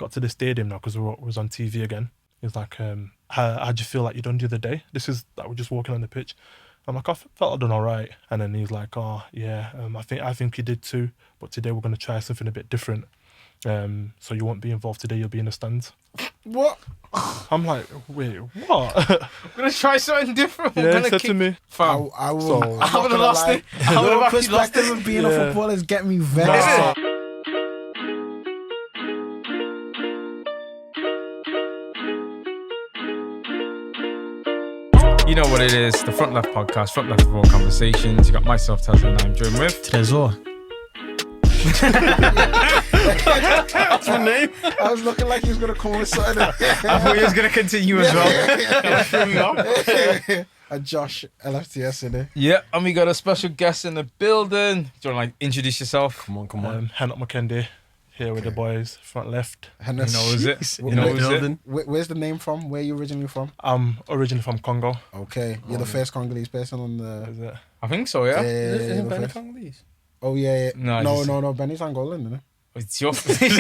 got to the stadium now because we was on TV again. He's like, how'd you feel like you done the other day? This is like we're just walking on the pitch. I'm like, I felt I done all right. And then he's like, oh yeah, I think you did too. But today we're going to try something a bit different. So you won't be involved today. You'll be in the stands. What? I'm like, wait, what? I'm gonna try something different. Yeah, he said to me. Fam, I would have lost it. I would have actually lost perspective it. of being a footballer is get me vexed. Nah. You know what it is, the Front Left Podcast, Front Left of All Conversations. You got myself, Tesla, and I'm joined with... Trésor. That's my name. I was looking like he was going to come with something. I thought he was going to continue as well. And Josh, LFTS in it. Yeah, and we got a special guest in the building. Do you want to introduce yourself? Come on. Henoc Mukendi here with the boys, front left. Henoc. He knows it. He Where- knows it. Where's the name from? Where are you originally from? I'm originally from Congo. Okay, you're the first Congolese person on the... Is it? I think so, yeah. Isn't the Benny first- Congolese? Oh, yeah. No, No, Benny's Angolan, isn't it? It's your best friend.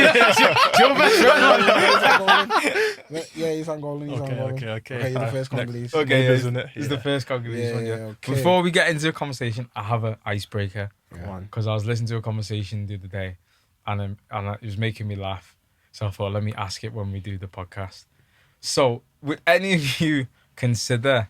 Yeah, he's Angolan. He's Angolan. Okay. Okay, you're the Alright, first Congolese. Okay, yeah, Isn't it? He's the first Congolese one, yeah. Okay. Before we get into the conversation, I have an icebreaker. Come on. Because I was listening to a conversation the other day and it was making me laugh. So I thought, let me ask it when we do the podcast. So, would any of you consider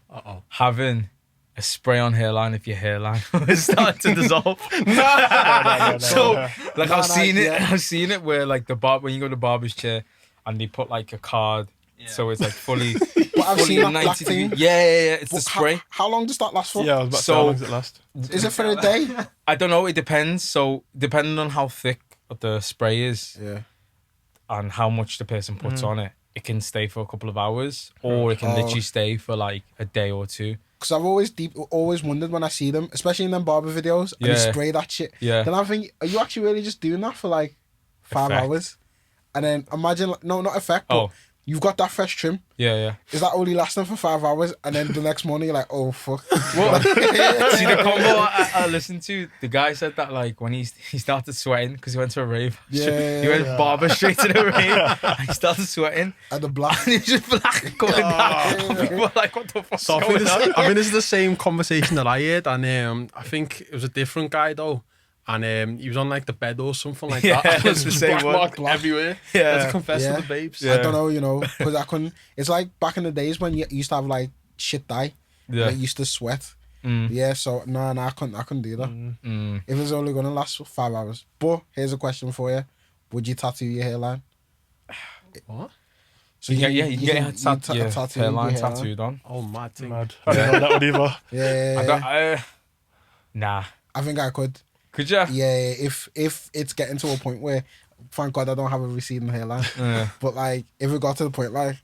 having a spray-on hairline if your hairline was starting to dissolve? No. So, like, No, I've seen it. yeah. I've seen it where, like, when you go to the barber's chair and they put, like, a card, so it's, like, fully... But I've seen that black 90 thing. degrees. Yeah. It's the But spray. How long does that last for? Yeah, I was about to say, So- how long does it last? Is it for a day? I don't know. It depends. So, depending on how thick the spray is Yeah. and how much the person puts on it, it can stay for a couple of hours or it can literally stay for, like, a day or two. Because I've always wondered when I see them, especially in them barber videos, and they Yeah. spray that shit. Yeah. Then I think, are you actually really just doing that for like 5 Effect. hours? And then imagine, like, no, not effect, but Oh. you've got that fresh trim. Yeah. Is that only lasting for 5 hours? And then the next morning you're like, oh fuck. Well, see the combo I listened to. The guy said that like when he started sweating because he went to a rave. Yeah, he went yeah. barber straight to the rave. And he started sweating. And the black. And he was just black going down. People were like, "What the fuck's So I going on?" think this is the same conversation that I had, and I think it was a different guy though, and he was on like the bed or something like Yeah, that. it's the same one. Mark everywhere. Yeah. I had to confess Yeah. to the babes. Yeah. I don't know, because I couldn't. It's like back in the days when you used to have like shit dye. Yeah. And it used to sweat. Yeah, so no, I couldn't do that. If it's only gonna last for 5 hours. But here's a question for you: would you tattoo your hairline? What? So you can get your tattoo hairline your tattooed on. Oh, mad thing. Mad. I didn't know that one either. Yeah, Nah. I think I could. Could you? Yeah, if it's getting to a point where, thank God I don't have a receding hairline. Yeah. But like, if it got to the point like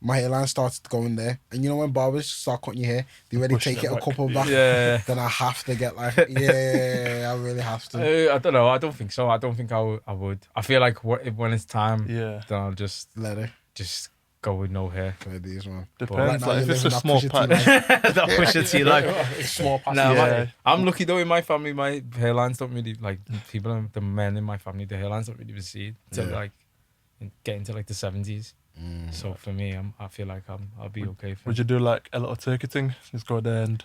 my hairline starts going there, and you know when barbers start cutting your hair, they already Push take it it a back. couple back. Yeah. Then I have to get like, I really have to. I don't know. I don't think so. I don't think I would. I feel like when it's time, Yeah. then I'll just Let it go with no hair. for these one. Depends. Right now Like, if you're it's a living small that patch. Pusha T life. That push it to you like. Small pass. Nah, Yeah. I'm lucky though in my family. My hairlines don't really like the men in my family. The hairlines don't really recede till Yeah. like get into like the 70s. So for me, I feel like I'll be okay. For Would you do like a little turkey thing? Just go there and...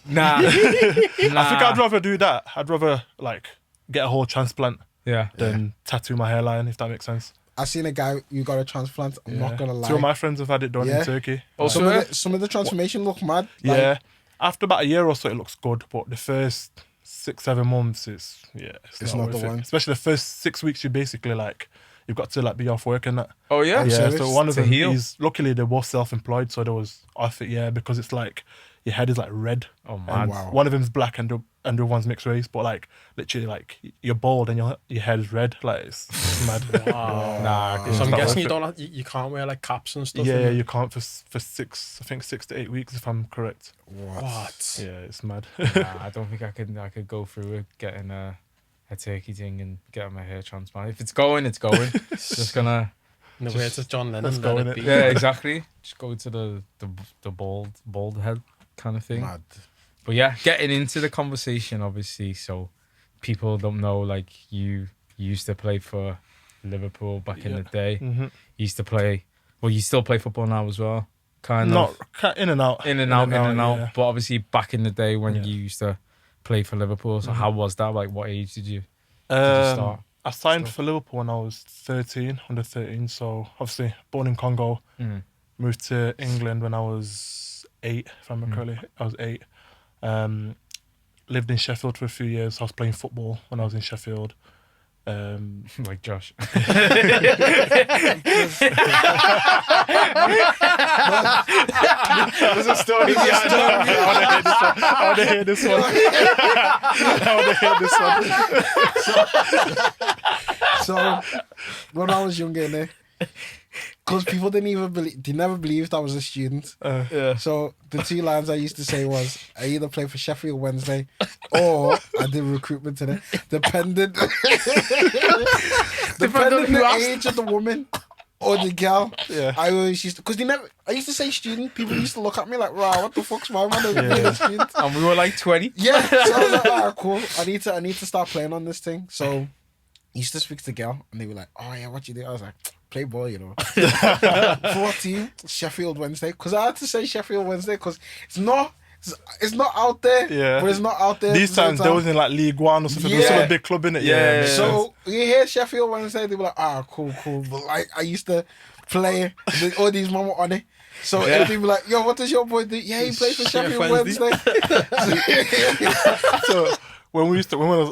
Nah. I think I'd rather do that. I'd rather like get a whole transplant Yeah. than tattoo my hairline, if that makes sense. I seen a guy you got a transplant. I'm not gonna lie. Two of my friends have had it done Yeah. in Turkey. Also, some of the transformation look mad. Like, Yeah. After about a year or so, it looks good, but the first 6-7 months, it's not worth the it. one. Especially the first 6 weeks, you basically like you've got to like be off work and that. oh yeah. I'm Yeah. serious? So one of To them, heal? luckily they're both self-employed, so there was off it. Yeah, because it's like your head is like red. Oh And man. wow. One of them's black and the other one's mixed race, but like literally like you're bald and your head is red. Like it's mad. Wow. Nah. So I'm not guessing worth you it. don't have, you can't wear like caps and stuff. Yeah, in it? you can't for 6 to 8 weeks if I'm correct. What? Yeah, it's mad. Nah, I don't think I could go through it getting a turkey thing and getting my hair transplant. If it's going, it's going. Just gonna. In the words of John Lennon, let's go let in it it. be. Yeah, exactly. Just go to the bald head kind of thing. Mad. But yeah, getting into the conversation, obviously, so people don't know, like, you used to play for Liverpool back in the day. Mm-hmm. You used to play. Well, you still play football now as well. Kind Not of in and out. in and out. Yeah. But obviously, back in the day when you used to play for Liverpool, so how was that? Like, what age did you start? I signed for Liverpool when I was 13, under 13. So obviously born in Congo, moved to England when I was 8. If I remember correctly, I was 8. Lived in Sheffield for a few years. I was playing football when I was in Sheffield. Like Josh. There's a story. I want to hear this one. So when I was younger, innit, because people they never believed I was a student. So the 2 lines I used to say was, I either play for Sheffield Wednesday or I did recruitment today. Depending the age of the woman or the girl. Yeah. I always used to, because I used to say student, people used to look at me like, wow, what the fuck's my man being a student? And we were like 20. Yeah. So I was like, alright, cool. I need to start playing on this thing. So I used to speak to the girl and they were like, oh yeah, what you do? I was like, play ball, you know. 14, Sheffield Wednesday. Because I had to say Sheffield Wednesday because it's not out there. Yeah. But it's not out there. These times there was in like League One or something. There was still a big club in it. Yeah. So you hear Sheffield Wednesday, they were like, cool. But like I used to play, all these mama on it. So everything be like, yo, what does your boy do? Yeah, he plays for Sheffield Wednesday. So when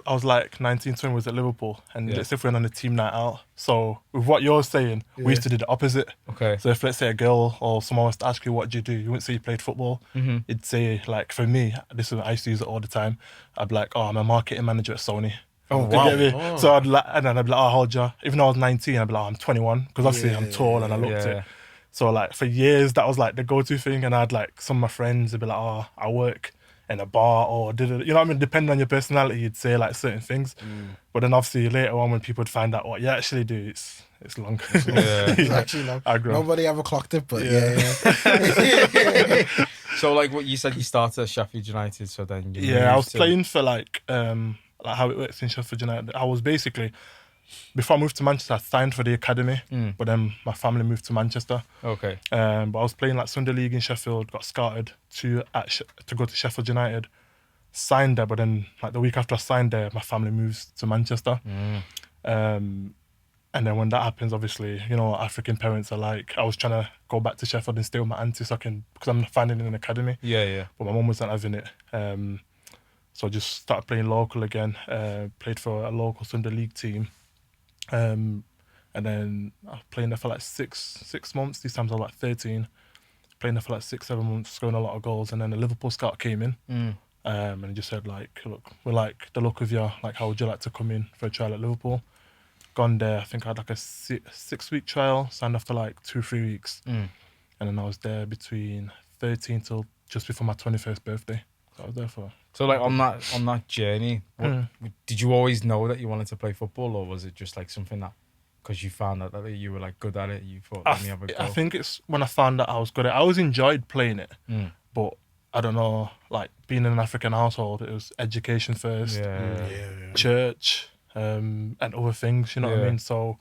I was like 19, 20, was at Liverpool, and let's say if we went on a team night out. So with what you're saying, we used to do the opposite. Okay. So if let's say a girl or someone was to ask you what do, you wouldn't say you played football. You'd say like, for me, I used to use it all the time. I'd be like, oh, I'm a marketing manager at Sony. Oh, Do wow. you get me? Oh. So I'd be like, oh, how old you? Even though I was 19, I'd be like, I'm 21 because obviously I'm tall and I looked it. So like for years that was like the go-to thing, and I'd like some of my friends would be like, oh, I work in a bar or you know what I mean? Depending on your personality, you'd say like certain things. But then obviously later on when people would find out what you actually do, it's long. It's actually long. I grew up. Nobody ever clocked it, but yeah. So like what you said, you started at Sheffield United, so then I was playing for like how it works in Sheffield United. I was basically, before I moved to Manchester, I signed for the academy, but then my family moved to Manchester. Okay. But I was playing like Sunday League in Sheffield, got scouted to go to Sheffield United, signed there, but then like the week after I signed there, my family moves to Manchester. And then when that happens, obviously, you know what African parents are like. I was trying to go back to Sheffield and stay with my auntie because I'm finding in an academy. Yeah. But my mum wasn't having it. So I just started playing local again, played for a local Sunday League team. And then I was playing there for like six months. These times I was like 13. Playing there for like 6-7 months, scoring a lot of goals. And then the Liverpool scout came in. And he just said like, look, we like the look of you. Like, how would you like to come in for a trial at Liverpool? Gone there, I think I had like a 6-week trial, signed after like 2-3 weeks. And then I was there between 13 till just before my 21st birthday. So I was there for... So like on that journey, did you always know that you wanted to play football, or was it just like something that because you found out that you were like good at it, you thought, let me have a go? I think it's when I found out I was good at it. I always enjoyed playing it, but I don't know, like being in an African household, it was education first, church, and other things, you know what I mean? So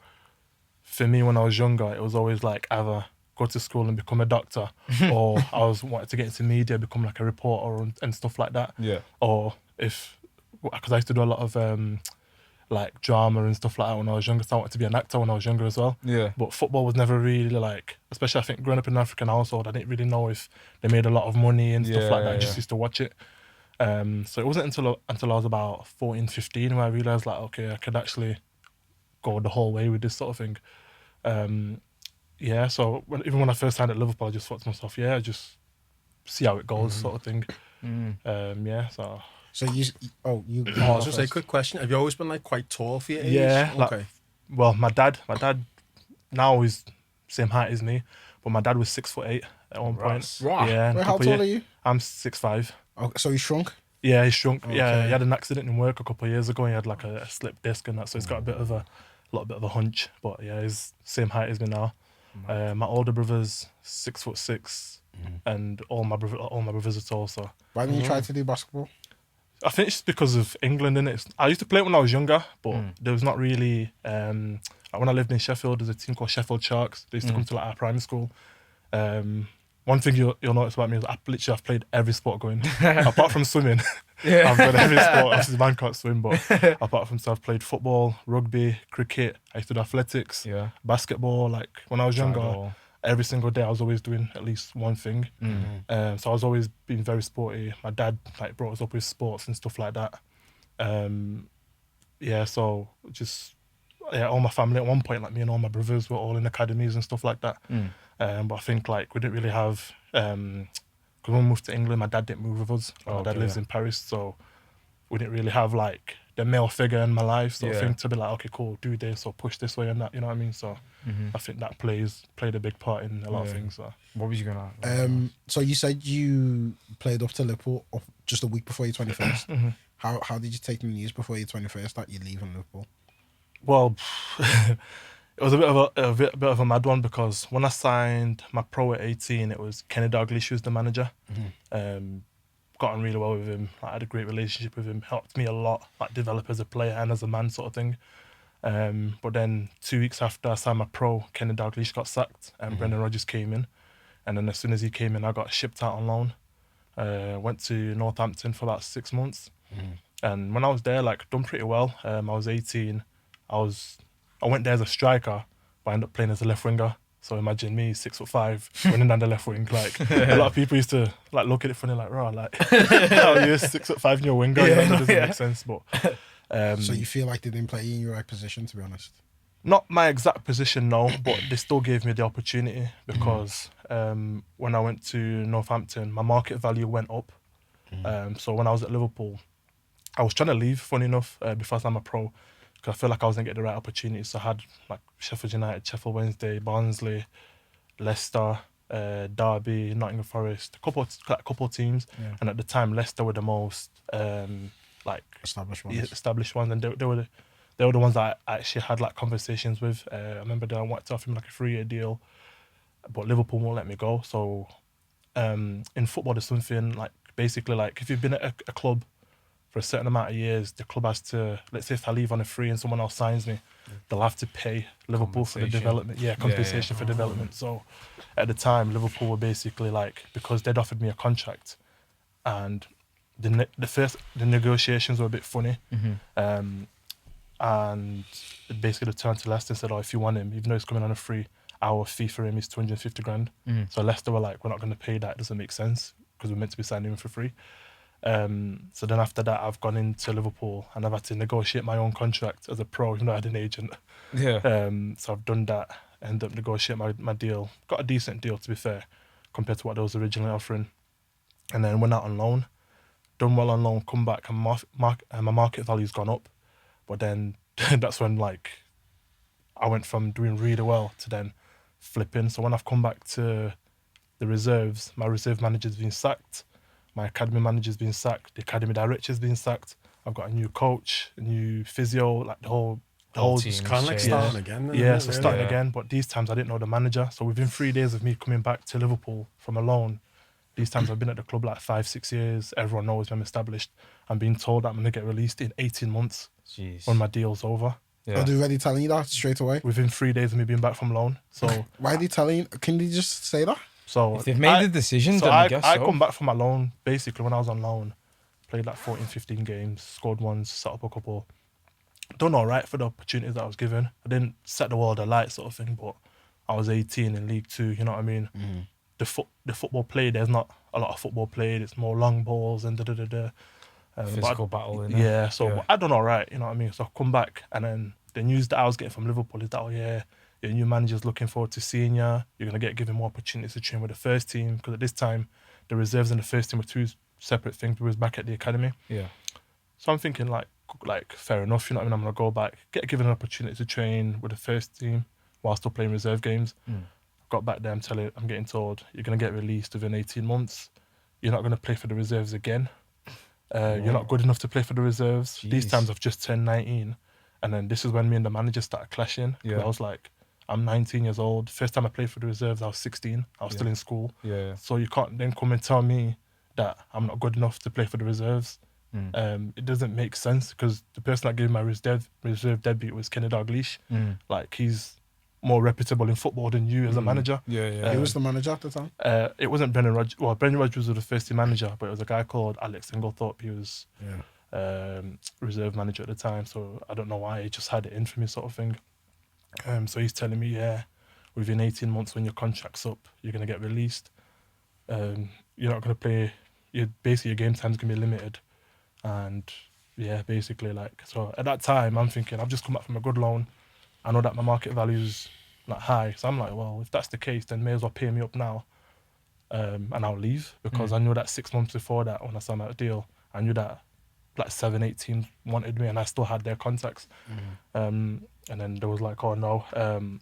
for me, when I was younger, it was always like either go to school and become a doctor, or I wanted to get into media, become like a reporter and stuff like that. Or because I used to do a lot of like drama and stuff like that when I was younger, so I wanted to be an actor when I was younger as well. But football was never really like, especially I think growing up in an African household, I didn't really know if they made a lot of money and stuff like that. I just used to watch it. So it wasn't until I was about 14, 15 where I realised like, okay, I could actually go the whole way with this sort of thing. So even when I first signed at Liverpool, I just thought to myself, just see how it goes, sort of thing. So you I was just say, quick question: have you always been like quite tall for your age? Yeah. Okay. Well, my dad now is same height as me, but my dad was 6'8" at one point. Right. Yeah. Wait, how tall are you? I'm 6'5". Okay, so he shrunk? Yeah, he shrunk. Okay. Yeah, he had an accident in work a couple of years ago. He had like a slipped disc and that, so he's got a little bit of a hunch. But yeah, he's same height as me now. My older brother's 6'6", and all my brothers are tall. So Why didn't you try to do basketball? I think it's just because of England, innit? I used to play it when I was younger, but there was not really a Like when I lived in Sheffield, there's a team called Sheffield Sharks. They used to come to like our primary school. One thing you'll notice about me is I've played every sport going. Apart from swimming, I've done every sport. Obviously, man can't swim, but apart from so I've played football, rugby, cricket. I used to do athletics, basketball. Like when I was younger, every single day I was always doing at least one thing. So I was always being very sporty. My dad like brought us up with sports and stuff like that. So just all my family at one point, like me and all my brothers were all in academies and stuff like that. But I think like we didn't really have because when we moved to England, my dad didn't move with us. My dad lives in Paris, so we didn't really have like the male figure in my life sort of thing to be like, okay, cool, do this or push this way and that, you know what I mean? So I think that played a big part in a lot of things. So. What was you gonna? So you said you played up to Liverpool just a week before your 21st. How did you take the news before your 21st that you're leaving Liverpool? Well, it was a bit of a mad one because when I signed my pro at 18, it was Kenny Dalglish who was the manager. Got on really well with him. I had a great relationship with him. Helped me a lot, like develop as a player and as a man, sort of thing. But then 2 weeks after I signed my pro, Kenny Dalglish got sacked and Brendan Rodgers came in. And then as soon as he came in, I got shipped out on loan. Went to Northampton for about 6 months. And when I was there, like done pretty well. I was 18. I went there as a striker, but I ended up playing as a left winger. So imagine me, 6'5", running down the left wing. Like a lot of people used to like look at it funny, like, "Raw, like how are you 6'5" and you're a winger?" It doesn't make sense. But so you feel like they didn't play you in your right position, to be honest? Not my exact position, no, but they still gave me the opportunity because when I went to Northampton, my market value went up. So when I was at Liverpool, I was trying to leave, funny enough, before I signed my pro. Because I feel like I wasn't getting the right opportunities. So I had like Sheffield United, Sheffield Wednesday, Barnsley, Leicester, Derby, Nottingham Forest, a couple of teams. And at the time, Leicester were the most established ones, and they were the ones that I actually had like conversations with. I remember they wanted to offer me like a 3-year deal, but Liverpool won't let me go. So in football, there's something like basically like if you've been at a club for a certain amount of years, the club has to, let's say if I leave on a free and someone else signs me, they'll have to pay Liverpool for the development. Compensation for development. So at the time, Liverpool were basically like, because they'd offered me a contract and the negotiations were a bit funny. And basically they turned to Leicester and said, "Oh, if you want him, even though he's coming on a free, our fee for him is 250 grand. So Leicester were like, "We're not going to pay that. It doesn't make sense because we're meant to be signing him for free." So then after that, I've gone into Liverpool and I've had to negotiate my own contract as a pro, even though I had an agent. So I've done that, ended up negotiating my deal. Got a decent deal, to be fair, compared to what they was originally offering. And then went out on loan, done well on loan, come back, and my market value's gone up. But then that's when like I went from doing really well to then flipping. So when I've come back to the reserves, my reserve manager's been sacked. My academy manager's been sacked. The academy director's been sacked. I've got a new coach, a new physio, like the whole team. It's kind of like starting again. Starting again. But these times I didn't know the manager. So within 3 days of me coming back to Liverpool from a loan, these times I've been at the club like 5-6 years. Everyone knows I'm established. I'm being told that I'm going to get released in 18 months when my deal's over. Are they already telling you that straight away? Within 3 days of me being back from loan. So why are they telling you? Can they just say that? So if they've made the decision, then I guess I come back from my loan, basically when I was on loan, played like 14, 15 games, scored once, set up a couple. Done all right for the opportunities that I was given. I didn't set the world alight sort of thing, but I was 18 in League 2, you know what I mean? The football played, there's not a lot of football played, it's more long balls and physical battle. But I done all right, you know what I mean? So I come back and then the news that I was getting from Liverpool is that, your new manager's looking forward to seeing you. You're going to get given more opportunities to train with the first team. Because at this time, the reserves and the first team were two separate things. We was back at the academy. So I'm thinking like fair enough, you know what I mean? I'm going to go back, get given an opportunity to train with the first team while still playing reserve games. Got back there, I'm getting told, you're going to get released within 18 months. You're not going to play for the reserves again. You're not good enough to play for the reserves. Jeez. These times I've just turned 19. And then this is when me and the manager started clashing. I was like, I'm 19 years old. First time I played for the reserves, I was 16. I was still in school. So you can't then come and tell me that I'm not good enough to play for the reserves It doesn't make sense because the person that gave my reserve debut was Kenny Dalglish. Like, he's more reputable in football than you as a manager. He was the manager at the time. It wasn't Brendan Rodgers. Well, Brendan Rodgers was the first team manager, but it was a guy called Alex Inglethorpe. He was reserve manager at the time, so I don't know why he just had it in for me, sort of thing. So he's telling me, within 18 months when your contract's up, you're gonna get released. You're not gonna play. Basically your game time's gonna be limited, and basically, like, so at that time I'm thinking I've just come back from a good loan. I know that my market value is like high, so I'm like, well, if that's the case, then may as well pay me up now, and I'll leave, because I knew that 6 months before that, when I signed that deal, I knew that like 7-8 teams wanted me, and I still had their contacts. And then there was like, oh no,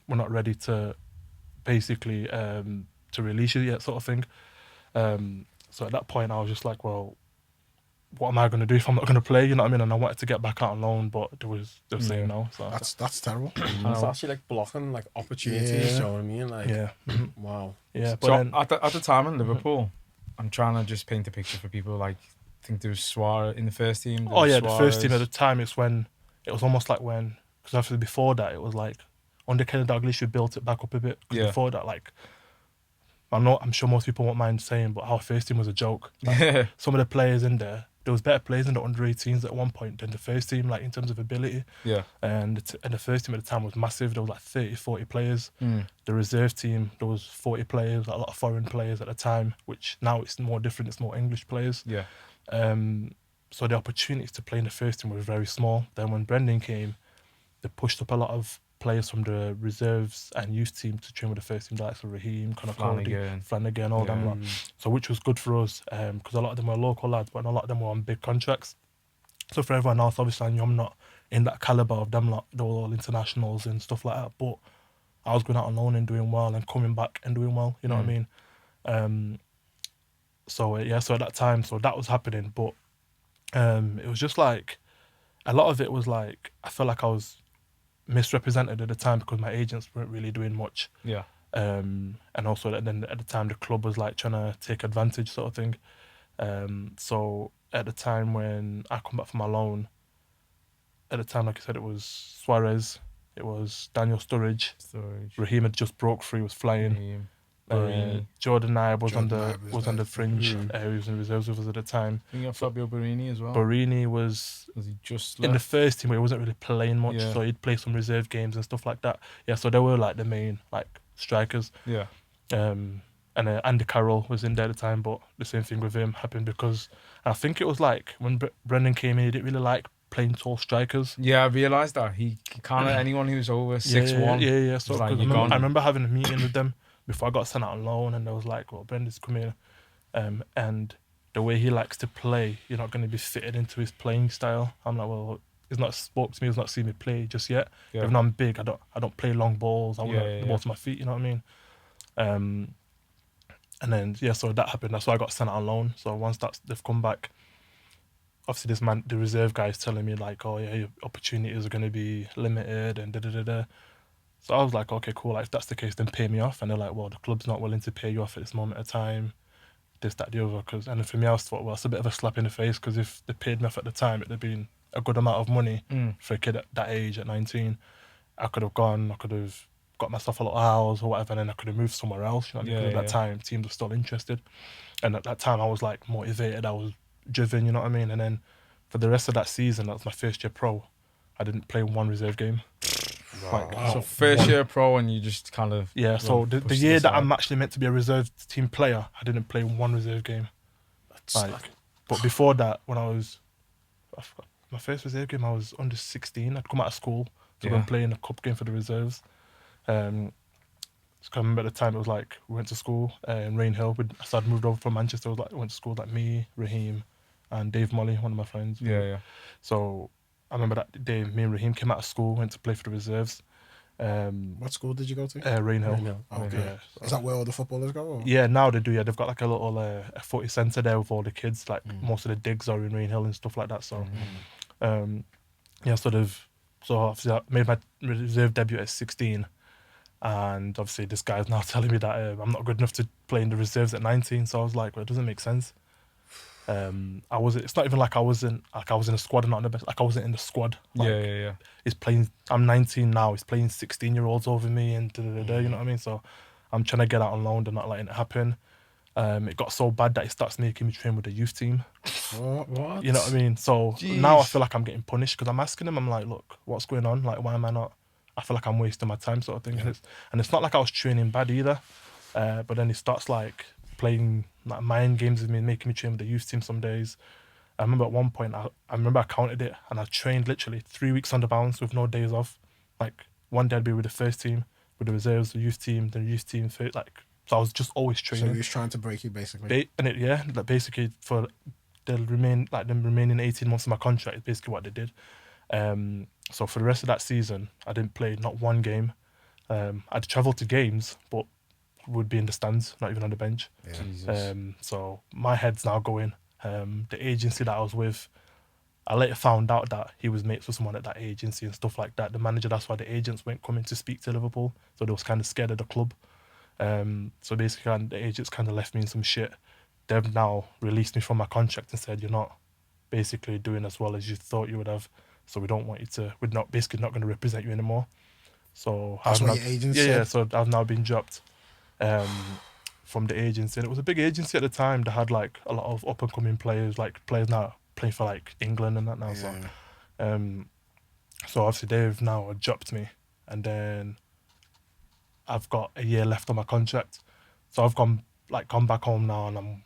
we're not ready to basically to release you yet, sort of thing. So at that point, I was just like, well, what am I going to do if I'm not going to play? You know what I mean? And I wanted to get back out on loan, but they were saying no. So That's terrible. And it's actually like blocking like opportunities. You know what I mean? Like, wow. Yeah. But So then, at the time in Liverpool, I'm trying to just paint a picture for people. Like, I think there was Suarez in the first team. the first team at the time, it's when it was almost like when, because after before that, it was like under Kenny Dalglish, we built it back up a bit. 'Cause before that, like, I'm sure most people won't mind saying, but our first team was a joke. Like, some of the players in there was better players in the under 18s at one point than the first team, like in terms of ability. Yeah. And the first team at the time was massive. There was like 30, 40 players. The reserve team, there was 40 players, like a lot of foreign players at the time, which now it's more different. It's more English players. Yeah. So the opportunities to play in the first team were very small. Then when Brendan came, they pushed up a lot of players from the reserves and youth team to train with the first team, like Raheem, Flanagan, all them lot. So which was good for us, because a lot of them were local lads, but a lot of them were on big contracts. So for everyone else, obviously I knew I'm not in that caliber of them lot. They were all internationals and stuff like that. But I was going out on loan and doing well, and coming back and doing well. You know what I mean? So at that time, so that was happening. But it was just like, a lot of it was like, I felt like I was misrepresented at the time because my agents weren't really doing much. Yeah. And also then at the time the club was like trying to take advantage, sort of thing. So at the time when I come back from my loan, at the time, like I said, it was Suarez, it was Daniel Sturridge. Raheem had just broke free, was flying. Jordan Ibe was on the fringe. He was in reserves with us at the time. I think you have Fabio Borini as well. Borini was he just in the first team, but he wasn't really playing much, so he'd play some reserve games and stuff like that. Yeah, so they were like the main like strikers. Yeah. And Andy Carroll was in there at the time, but the same thing with him happened because I think it was like when Brendan came in, he didn't really like playing tall strikers. Yeah, I realised that. He kind of, anyone who's over 6'1". Yeah. So like, I remember having a meeting with them before I got sent out on loan, and they was like, well, Brendan's come here, and the way he likes to play, you're not going to be fitted into his playing style. I'm like, well, he's not spoke to me, he's not seen me play just yet. Yeah. Even though I'm big, I don't play long balls. I want the ball to my feet, you know what I mean? And then, so that happened. That's why I got sent out on loan. So once they've come back, obviously the reserve guy is telling me like, oh yeah, your opportunities are going to be limited and da-da-da-da. So I was like, okay, cool. Like, if that's the case, then pay me off. And they're like, well, the club's not willing to pay you off at this moment of time. This, that, the other. And then for me, I was thought, well, it's a bit of a slap in the face, because if they paid me off at the time, it'd have been a good amount of money for a kid at that age, at 19. I could have got myself a little house or whatever, and then I could have moved somewhere else. You know, because at that time, teams were still interested. And at that time, I was like motivated. I was driven, you know what I mean? And then for the rest of that season, that was my first year pro, I didn't play one reserve game. So first year pro, and you just kind of so the year that I'm actually meant to be a reserve team player, I didn't play one reserve game. But before that, when I was my first reserve game, I was under 16. I'd come out of school to go and play in a cup game for the reserves. So I remember at the time it was like we went to school in Rainhill. So I'd moved over from Manchester. I went to school like me, Raheem, and Dave Molly, one of my friends. So I remember that day, me and Raheem came out of school, went to play for the reserves. What school did you go to? Rainhill. Okay. Yeah. Is that where all the footballers go? Or? Yeah, now they do. Yeah, they've got like a little a footy centre there with all the kids. Like most of the digs are in Rainhill and stuff like that. So, so obviously I made my reserve debut at 16, and obviously this guy's now telling me that I'm not good enough to play in the reserves at 19. So I was like, well, it doesn't make sense. I wasn't. It's not even like I was in a squad and not in the best. Like I wasn't in the squad. Like, yeah. He's playing. I'm 19 now. He's playing 16-year-olds over me and da. You know what I mean? So I'm trying to get out on loan and not letting it happen. It got so bad that he starts making me train with the youth team. What? You know what I mean? So now I feel like I'm getting punished because I'm asking him. I'm like, look, what's going on? Like, why am I not? I feel like I'm wasting my time, sort of thing. Yeah. And it's not like I was training bad either. But then he starts like playing like mind games with me, making me train with the youth team some days. I remember at one point, I remember I counted it and I trained literally 3 weeks on the bounce with no days off. Like one day I'd be with the first team, with the reserves, the youth team, like, so I was just always So training. he was trying to break you, basically. Like basically for the remaining 18 months of my contract is basically what they did. So for the rest of that season, I didn't play not one game. I'd travel to games, but would be in the stands, not even on the bench. Yeah. Jesus. So my head's now going. The agency that I was with, I later found out that he was mates with someone at that agency and stuff like that. The manager, that's why the agents weren't coming to speak to Liverpool. So they was kind of scared of the club. So basically the agents kind of left me in some shit. They've now released me from my contract and said, you're not basically doing as well as you thought you would have. So we don't want you to, we're not going to represent you anymore. So That's what your agent said? Yeah, so I've now been dropped from the agency. And it was a big agency at the time that had like a lot of up and coming players, like players now playing for like England and that now. Yeah. So obviously they've now dropped me, and then I've got a year left on my contract. So I've gone back home now, and I'm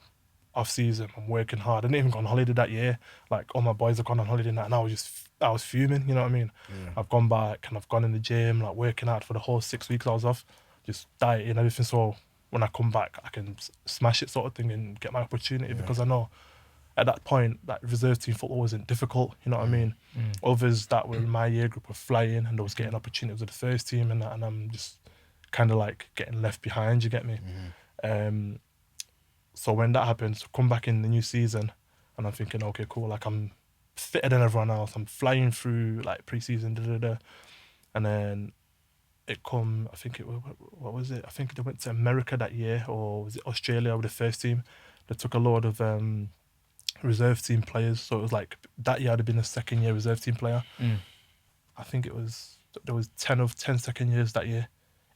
off season. I'm working hard. I didn't even go on holiday that year. Like all my boys have gone on holiday now, and I was fuming. You know what I mean? Yeah. I've gone back and I've gone in the gym, like working out for the whole 6 weeks I was off, just dieting and everything. So when I come back, I can smash it, sort of thing, and get my opportunity, because I know at that point that reserve team football wasn't difficult. You know what I mean? Others that were in my year group were flying and they was getting opportunities with the first team and that, and I'm just kind of like getting left behind. You get me? So when that happens, come back in the new season, and I'm thinking, okay, cool. Like I'm fitter than everyone else. I'm flying through like pre-season, and then it come. I think it was, what was it? I think they went to America that year, or was it Australia with the first team? They took a load of reserve team players. So it was like that year I'd have been a second year reserve team player. I think there was 10 second years that year.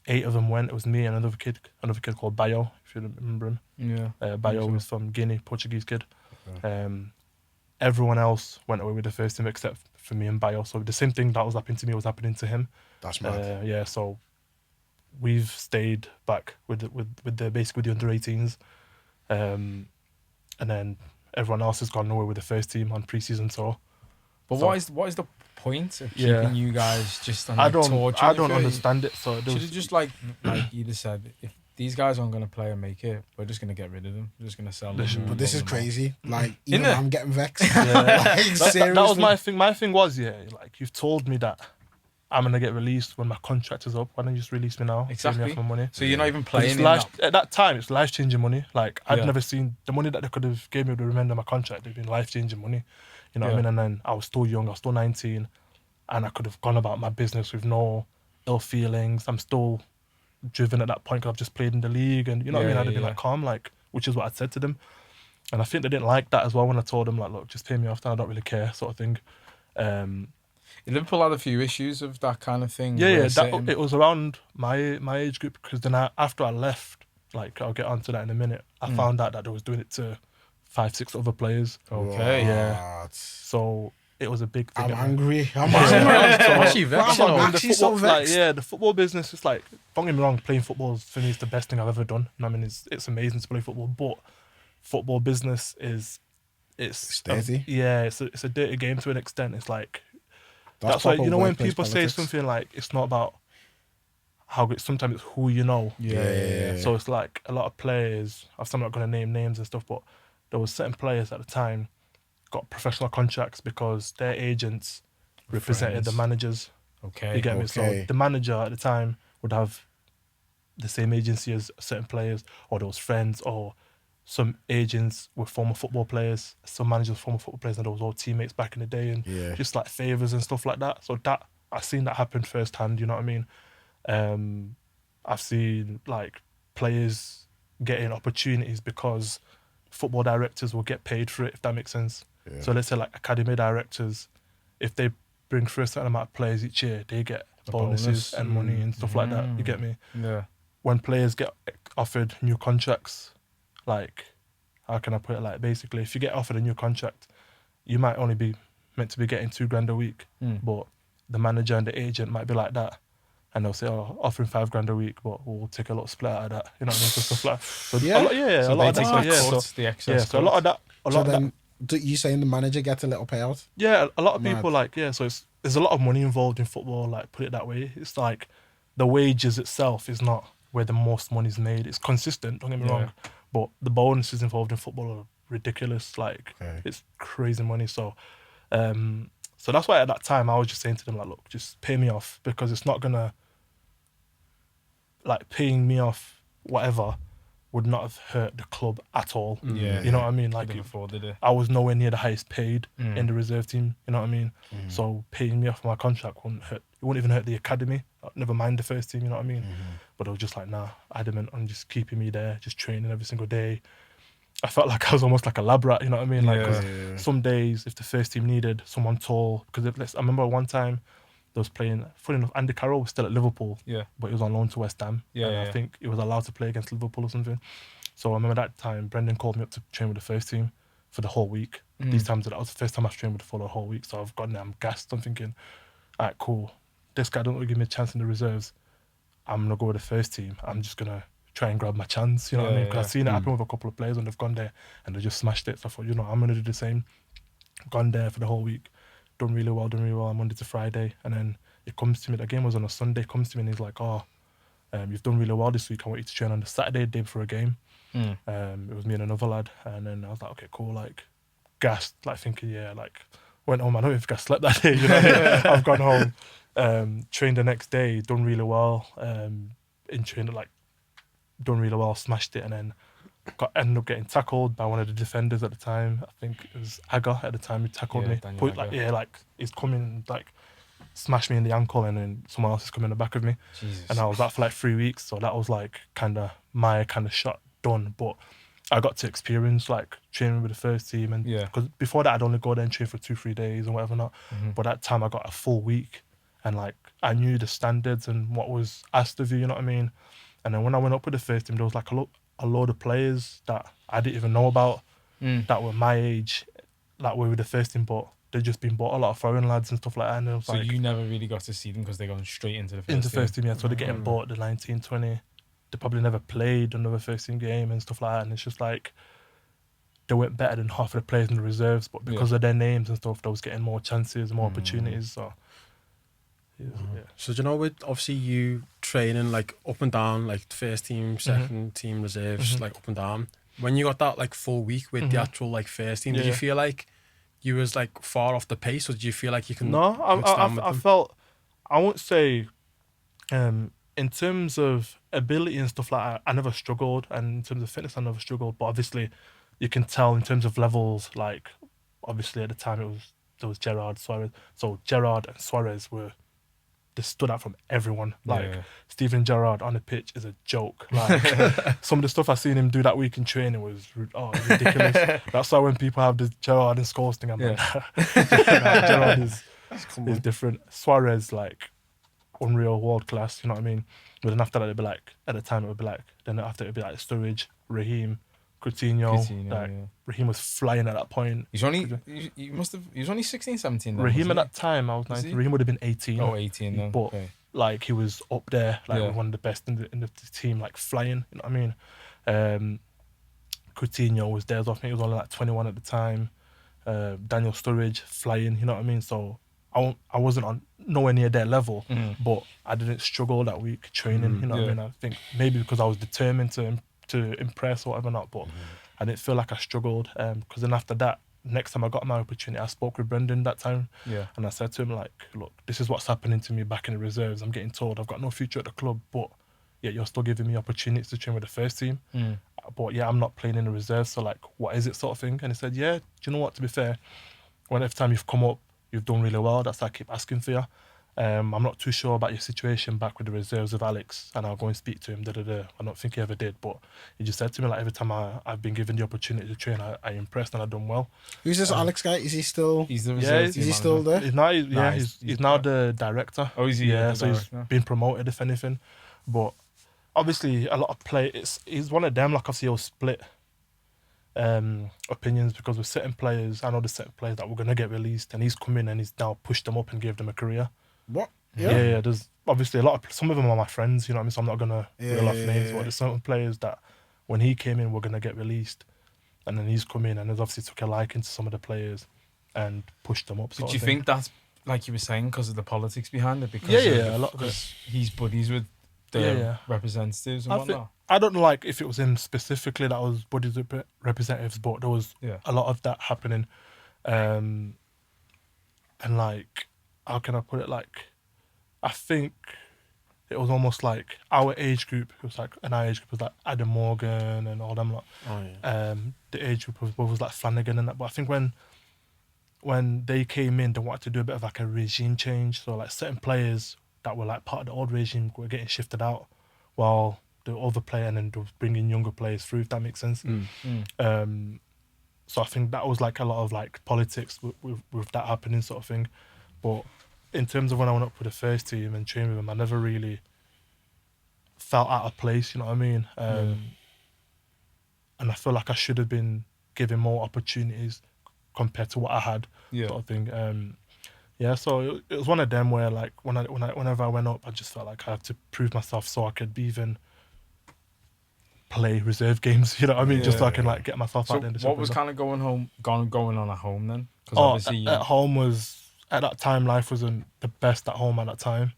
8 of them went. It was me and another kid called Bayo, if you remember him. Yeah. Bayo was from Guinea, Portuguese kid. Everyone else went away with the first team except for me and Bayo. So the same thing that was happening to me was happening to him. That's mad. Yeah, so we've stayed back with the basically the under 18s, and then everyone else has gone away with the first team on pre-season tour. But So- what is the point of Yeah. keeping you guys just on I like, don't torture? I don't understand it. So there Should was, have just like you just said, if these guys aren't going to play and make it, we're just going to get rid of them. We're just going to sell them. Listen, and But this is roll them out. crazy. Like, even Innit? I'm getting vexed. Yeah. Like, that was seriously. my thing. My thing was, like you've told me that I'm gonna get released when my contract is up. Why don't you just release me now? Save Exactly. me off my money. So you're not even 'Cause playing it's in life, that. at that time, it's life changing money. Like I'd Yeah. never seen the money that they could have gave me with the remainder of my contract. It'd been life changing money. You know what I Yeah. mean? And then I was still young. I was still 19, and I could have gone about my business with no ill feelings. I'm still driven at that point because I've just played in the league, and you know what I mean. I'd have been like calm, like, which is what I'd said to them. And I think they didn't like that as well when I told them like, look, just pay me off. Then I don't really care, sort of thing. Liverpool had a few issues of that kind of thing. Yeah, where yeah. certain- It was around my age group, because then after I left, like I'll get onto that in a minute. I found out that they was doing it to 5, 6 other players. Okay. Yeah. What? So it was a big thing. I'm angry. I'm Yeah. angry. So- Actually vexed, Wow, you know. I'm actually so vexed. the football business is like, don't get me wrong, playing football for me is the best thing I've ever done. And I mean, it's amazing to play football, but football business it's It's dirty. it's a dirty game to an extent. It's like, That's that's why, proper you know, when workplace people politics. say something like it's not about how good, sometimes it's who you know. Yeah. So it's like a lot of players, I'm not going to name names and stuff, but there was certain players at the time got professional contracts because their agents represented the Friends. managers. Okay. You get me? So Okay. the manager at the time would have the same agency as certain players, or those friends, or some agents were former football players, some managers were former football players, and those all teammates back in the day, and Yeah. just like favours and stuff like that. So that I've seen that happen firsthand. You know what I mean? I've seen like players getting opportunities because football directors will get paid for it, if that makes sense. Yeah. So let's say like academy directors, if they bring through a certain amount of players each year, they get bonuses bonus. and money and stuff like that. You get me? Yeah. When players get offered new contracts, like, how can I put it? Like, basically, if you get offered a new contract, you might only be meant to be getting $2,000 a week, but the manager and the agent might be like that. And they'll say, oh, offering $5,000 a week, but we'll take a little split out of that. You know what I mean? So stuff like that. So Yeah? a lot of that. So So, the excess so a lot of that. So then, you saying the manager gets a little payout? Yeah, a lot of Mad. people like, so there's a lot of money involved in football, like, put it that way. It's like the wages itself is not where the most money's made. It's consistent, don't get me wrong, but the bonuses involved in football are ridiculous. Like, it's crazy money. So so that's why at that time I was just saying to them, like, look, just pay me off, because it's not gonna, like, paying me off whatever would not have hurt the club at all. Yeah, you know what I mean? Like, afforded it. I was nowhere near the highest paid in the reserve team. You know what I mean? So paying me off my contract wouldn't hurt. It wouldn't even hurt the academy. Never mind the first team. You know what I mean? But it was just like, nah, adamant on just keeping me there, just training every single day. I felt like I was almost like a lab rat. You know what I mean? Like, 'cause some days if the first team needed someone tall, because I remember one time they was playing. Funny enough, Andy Carroll was still at Liverpool. Yeah. But he was on loan to West Ham. I think he was allowed to play against Liverpool or something. So I remember that time Brendan called me up to train with the first team for the whole week. These times that was the first time I've trained with the whole week. So I've gotten there, I'm gassed. I'm thinking, all right, cool. This guy don't really give me a chance in the reserves. I'm gonna go with the first team. I'm just gonna try and grab my chance. You know what I mean? Because I've seen it happen with a couple of players when they've gone there and they just smashed it. So I thought, I'm gonna do the same. Gone there for the whole week, done really well Monday to Friday, and then it comes to me. The game was on a Sunday. Comes to me and he's like, you've done really well this week. I want you to train on the Saturday, day before a game. It was me and another lad, and then I was like, okay, cool, like, gassed, like, thinking, like, went home. I don't even think I slept that day. You know, I've gone home, trained the next day, done really well. In training, like, done really well, smashed it, and then ended up getting tackled by one of the defenders at the time. I think it was Aga at the time who tackled me. He's coming, like, smashed me in the ankle, and then someone else is coming in the back of me. Jesus. And I was out for like 3 weeks, so that was like my shot done. But I got to experience like training with the first team, and because before that I'd only go there and train for 2-3 days and whatever not. But that time I got a full week, and like I knew the standards and what was asked of you. You know what I mean? And then when I went up with the first team, there was like a load of players that I didn't even know about that were my age, that were with the first team, but they'd just been bought, a lot of foreign lads and stuff like that. And it was so like, you never really got to see them because they're going straight into the first team. Yeah, so they're getting bought the 19, 20. They probably never played another first team game and stuff like that. And it's just like they went better than half of the players in the reserves, but because of their names and stuff, they was getting more chances, more opportunities. So So do you know, with obviously you training like up and down, like first team, second team, reserves, like up and down. When you got that like full week with the actual like first team, did you feel like you was like far off the pace, or did you feel like you can? No, I felt, I won't say, in terms of ability and stuff like that, I never struggled, and in terms of fitness, I never struggled. But obviously, you can tell in terms of levels. Like, obviously at the time there was Gerrard, Suarez. So Gerrard and Suarez they stood out from everyone. Like Steven Gerrard on the pitch is a joke. Like some of the stuff I seen him do that week in training was ridiculous. That's why when people have this Gerrard and Scholes thing, I'm like, Gerrard is different. Suarez, like, unreal, world class. You know what I mean? But then after that, it'd be like, at the time it would be like, then after it'd be like Sturridge, Raheem, Coutinho. Raheem was flying at that point. He was only 16, 17 then, Raheem at that time, I was 19. Raheem would have been 18. Oh, 18 then. But like he was up there, like one of the best in the team, like flying. You know what I mean? Coutinho was there as well. I think he was only like 21 at the time. Daniel Sturridge flying. You know what I mean? So I wasn't on nowhere near their level, but I didn't struggle that week training. You know what I mean? I think maybe because I was determined to impress or whatever not, but I didn't feel like I struggled. Because then after that, next time I got my opportunity, I spoke with Brendan that time, and I said to him, like, look, this is what's happening to me back in the reserves. I'm getting told I've got no future at the club, but you're still giving me opportunities to train with the first team. But I'm not playing in the reserves, so like, what is it, sort of thing? And he said, do you know what, to be fair, every time you've come up, you've done really well. That's why I keep asking for you. I'm not too sure about your situation back with the reserves of Alex, and I'll go and speak to him. I don't think he ever did, but he just said to me, like, every time I've been given the opportunity to train, I impressed and I've done well. Who's this Alex guy? Is he still? He's the Yeah, reserve is team Is he manager. still there? He's now the director. Oh, is he? Yeah, the so he's director? been promoted, if anything. But obviously, a lot of he's one of them, like, obviously, he'll split opinions, because with certain players, I know there's certain players that were going to get released, and he's come in and he's now pushed them up and gave them a career. What? Yeah, there's obviously some of them are my friends, you know what I mean? So I'm not going to reel off names, but there's certain players that when he came in were going to get released, and then he's come in and has obviously took a liking to some of the players and pushed them up. But do you think that's, like you were saying, because of the politics behind it? Because a lot of it. because he's buddies with the representatives and whatnot. I don't know, like, if it was him specifically that was buddies with representatives, but there was a lot of that happening. And, like, how can I put it? Like, I think it was almost like our age group. It was like, and our age group was like Adam Morgan and all them lot. Oh, yeah. The age group was like Flanagan and that. But I think when they came in, they wanted to do a bit of like a regime change. So like certain players that were like part of the old regime were getting shifted out, while the other player and then bringing younger players through, if that makes sense. So I think that was like a lot of like politics with that happening, sort of thing. But in terms of when I went up with the first team and trained with them, I never really felt out of place, you know what I mean? And I feel like I should have been given more opportunities compared to what I had, sort of thing. So it was one of them where, like, whenever I went up, I just felt like I had to prove myself so I could even play reserve games, you know what I mean? Just so I can like get myself out there. What was kind of going on at home then? Because at home at that time, life wasn't the best at home at that time.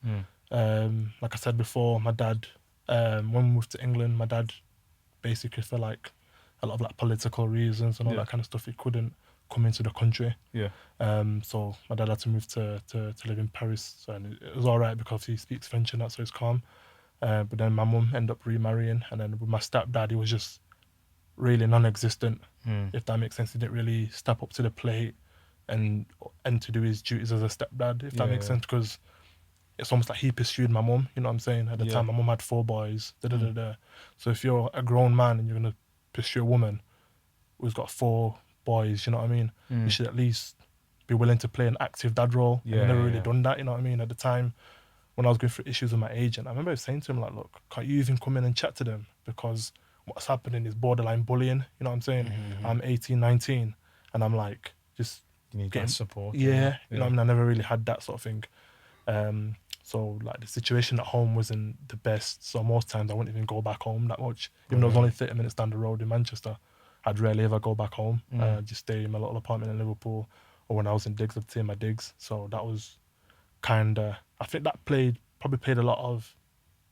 Like I said before, my dad, when we moved to England, my dad basically, for like a lot of like political reasons and all that kind of stuff, he couldn't come into the country. So my dad had to move to live in Paris. So, and it was all right because he speaks French and that, so it's calm. But then my mum ended up remarrying, and then with my stepdad, he was just really non-existent, if that makes sense. He didn't really step up to the plate and to do his duties as a stepdad, if that makes sense, because it's almost like he pursued my mum, you know what I'm saying? At the time, my mum had 4 boys, So if you're a grown man and you're going to pursue a woman who's got 4 boys, you know what I mean? You should at least be willing to play an active dad role. I've never really done that, you know what I mean? At the time, when I was going through issues with my agent, I remember saying to him, like, look, can't you even come in and chat to them? Because what's happening is borderline bullying, you know what I'm saying? I'm 18, 19, and I'm like, just you need getting support. you know what I mean? I never really had that sort of thing. So like the situation at home wasn't the best, so most times I wouldn't even go back home that much. Even though it was only 30 minutes down the road in Manchester, I'd rarely ever go back home. Just stay in my little apartment in Liverpool, or when I was in digs, I'd stay in my digs. So that was kind of, I think that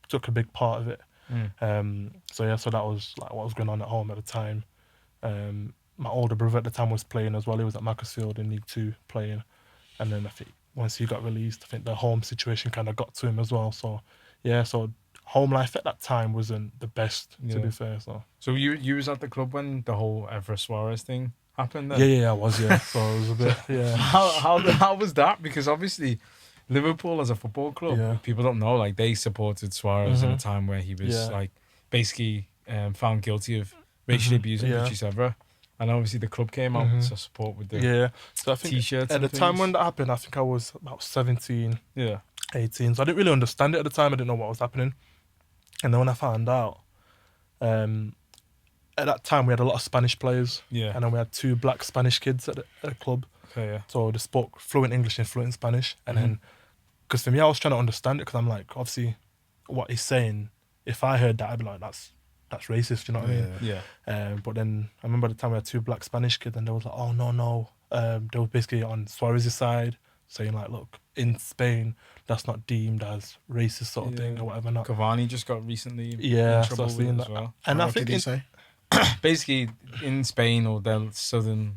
took a big part of it. So that was like what was going on at home at the time. My older brother at the time was playing as well. He was at Macclesfield in League 2 playing, and then I think once he got released, I think the home situation kind of got to him as well. So home life at that time wasn't the best, to be fair. So you was at the club when the whole Evra Suarez thing happened then? Yeah, I was, So it was a bit, How was that? Because obviously Liverpool as a football club, people don't know, like, they supported Suarez in a time where he was like basically found guilty of racially abusing Patrice Evra, and obviously the club came out to support with the so I think t-shirts at the time when that happened, I think I was about 17, 18, so I didn't really understand it at the time. I didn't know what was happening, and then when I found out, at that time we had a lot of Spanish players, and then we had 2 black Spanish kids at the club. So they spoke fluent English and fluent Spanish, and then because for me I was trying to understand it, because I'm like, obviously what he's saying, if I heard that, I'd be like, that's racist, you know what I mean? But then I remember the time we had 2 black Spanish kids, and they was like, oh no, they were basically on Suarez's side, saying like, look, in Spain that's not deemed as racist sort of thing or whatever. Not Cavani just got recently in trouble so with it that as well. And what did he say? Basically, in Spain or the southern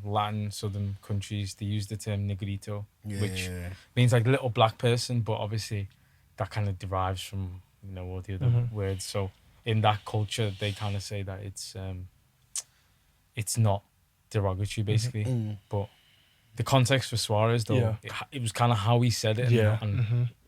countries, they use the term negrito, which means like little black person, but obviously that kind of derives from, you know, all the other words. So in that culture, they kind of say that it's not derogatory, basically. But the context for Suarez, though, it was kind of how he said it.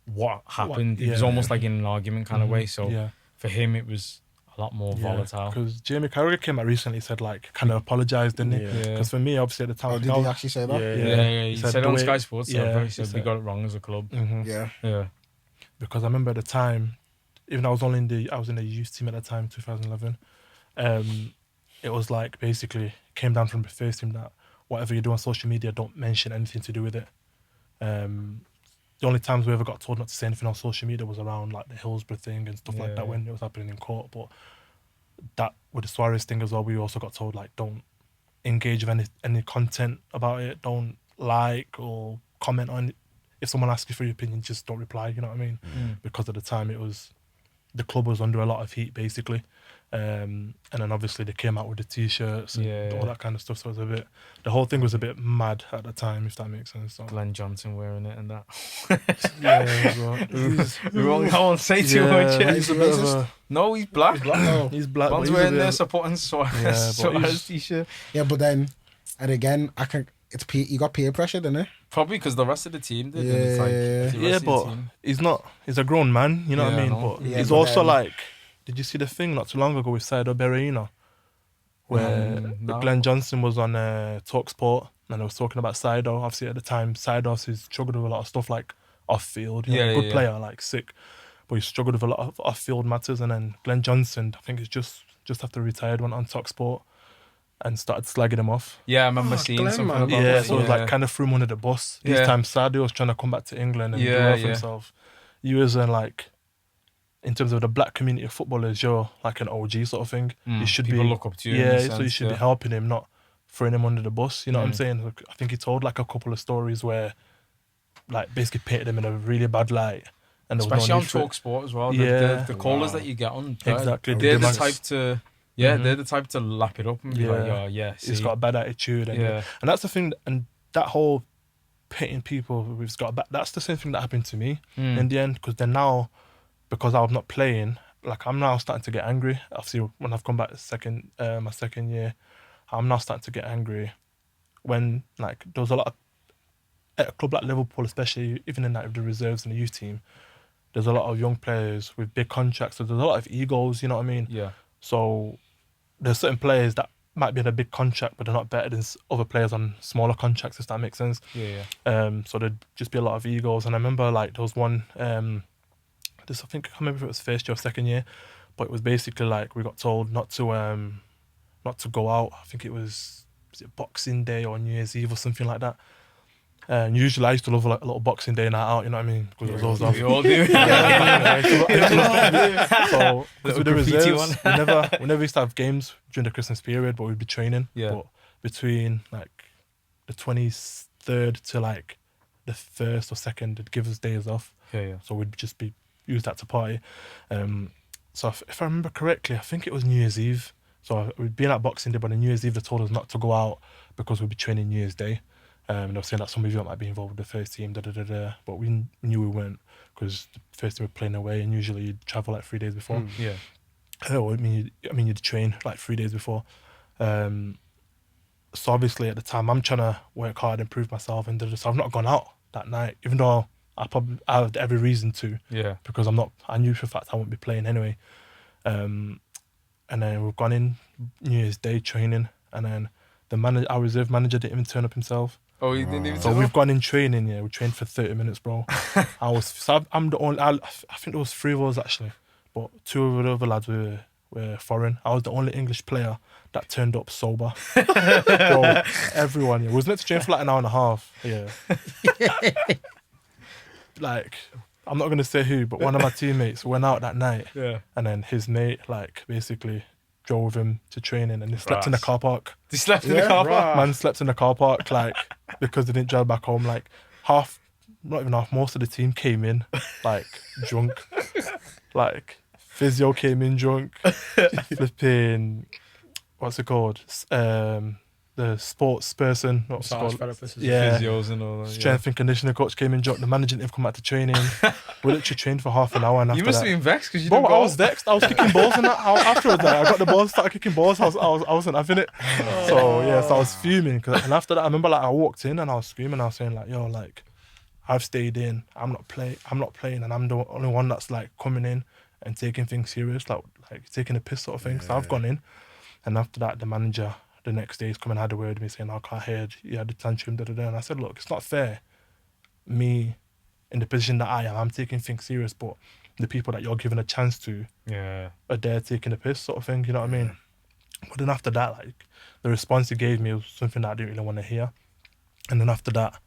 what happened. It was almost like in an argument kind of way. So for him, it was a lot more volatile. Because Jamie Carragher came out recently, said like kind of apologized, didn't he? Because for me, obviously at the time, Oh, did he actually say that? Yeah. He said on Sky Sports, he said we got it wrong as a club. Yeah. Because I remember at the time, even I was in the youth team at the time, 2011. It was like basically came down from the first team that whatever you do on social media, don't mention anything to do with it. The only times we ever got told not to say anything on social media was around like the Hillsborough thing and stuff like that when it was happening in court. But that with the Suarez thing as well, we also got told like don't engage with any content about it, don't like or comment on it. If someone asks you for your opinion, just don't reply. You know what I mean? Because at the time the club was under a lot of heat basically. And then obviously they came out with the t-shirts and all that kind of stuff. So it was the whole thing was a bit mad at the time, if that makes sense. So. Glenn Johnson wearing it and that. I won't say too much. He's a bit of a... No, he's black. He's black. One's wearing their supporting Suarez t-shirt. Yeah, but then, and again, you got peer pressure, didn't it? Probably because the rest of the team did. But he's a grown man, you know what I mean? But he's also like, did you see the thing not too long ago with Saido Berahino? Where Glenn Johnson was on TalkSport and they was talking about Saido. Obviously at the time, Saido has struggled with a lot of stuff like off-field. Good player, like sick. But he struggled with a lot of off-field matters. And then Glenn Johnson, I think it's just after retired, went on TalkSport and started slagging him off. Yeah, I remember seeing something about that. Yeah, so it was like kind of threw him under the bus. This time Sadio was trying to come back to England and do well for himself. He was like, in terms of the black community of footballers, you're like an OG sort of thing. You should People look up to you. Yeah, so you should be helping him, not throwing him under the bus. You know what I'm saying? Like, I think he told like a couple of stories where like basically painted him in a really bad light. And especially on TalkSport as well. The callers that you get on, exactly. They're the type to they're the type to lap it up and be like, he's got a bad attitude. And that's the thing, and that whole painting people who's got that's the same thing that happened to me in the end, because then now, because I'm not playing, like I'm now starting to get angry. Obviously, when I've come back my second year, I'm now starting to get angry when like there was a lot of, at a club like Liverpool, especially even in like the reserves and the youth team, there's a lot of young players with big contracts. So there's a lot of egos, you know what I mean? Yeah. So there's certain players that might be in a big contract, but they're not better than other players on smaller contracts, if that makes sense. So there'd just be a lot of egos. And I remember like there was one, I think I can't remember if it was first year or second year, but it was basically like we got told not to go out. I think was it Boxing Day or New Year's Eve or something like that. Usually I used to love like a little Boxing Day night out, you know what I mean? Because it was always off. We all do. So with the reserves, we never used to have games during the Christmas period, but we'd be training. Yeah. But between like the 23rd to like the 1st or 2nd, it'd give us days off. So we'd just use that to party. So if I remember correctly, I think it was New Year's Eve. So we'd been at Boxing Day, but on New Year's Eve they told us not to go out because we'd be training New Year's Day. They were saying that some of you might be involved with the first team, but we knew we weren't, because the first team were playing away and usually you'd travel like 3 days before. You'd train like 3 days before. So obviously at the time I'm trying to work hard and prove myself, and so I've not gone out that night, even though I had every reason to. Because I knew for a fact I wouldn't be playing anyway. And then we've gone in New Year's Day training, and then our reserve manager didn't even turn up himself. Oh, you didn't even. So we've gone in training. We trained for 30 minutes, bro. I'm the only. I think there was 3 of us actually, but 2 of the other lads were foreign. I was the only English player that turned up sober. Bro, everyone. We was meant to train for like an hour and a half. Like, I'm not gonna say who, but one of my teammates went out that night. And then his mate like basically drove him to training, and he slept in the car park. He slept in the car park? Man slept in the car park, like, because they didn't drive back home. Like, not even half, most of the team came in, like, drunk. Like, physio came in drunk. Flipping, what's it called? The sports person, what's it called? Physios and all that. Strength and conditioning coach came in drunk. The manager didn't come back to training. We literally trained for half an hour, and after you must that, have been vexed because you bro, didn't go. I was vexed. I was kicking balls and that. Afterwards, I got the balls, started kicking balls. I wasn't having it. So I was fuming. And after that, I remember like I walked in and I was screaming. I was saying like, yo, like, I've stayed in. I'm not playing, and I'm the only one that's like coming in and taking things serious, like taking a piss sort of thing. So I've gone in, and after that, the manager the next day is coming and had a word with me saying, "I can't hear you had a tantrum." And I said, "Look, it's not fair. Me, in the position that I am, I'm taking things serious, but the people that you're giving a chance to, are there taking a piss, sort of thing. You know what I mean?" But then after that, like the response he gave me was something that I didn't really want to hear. And then after that,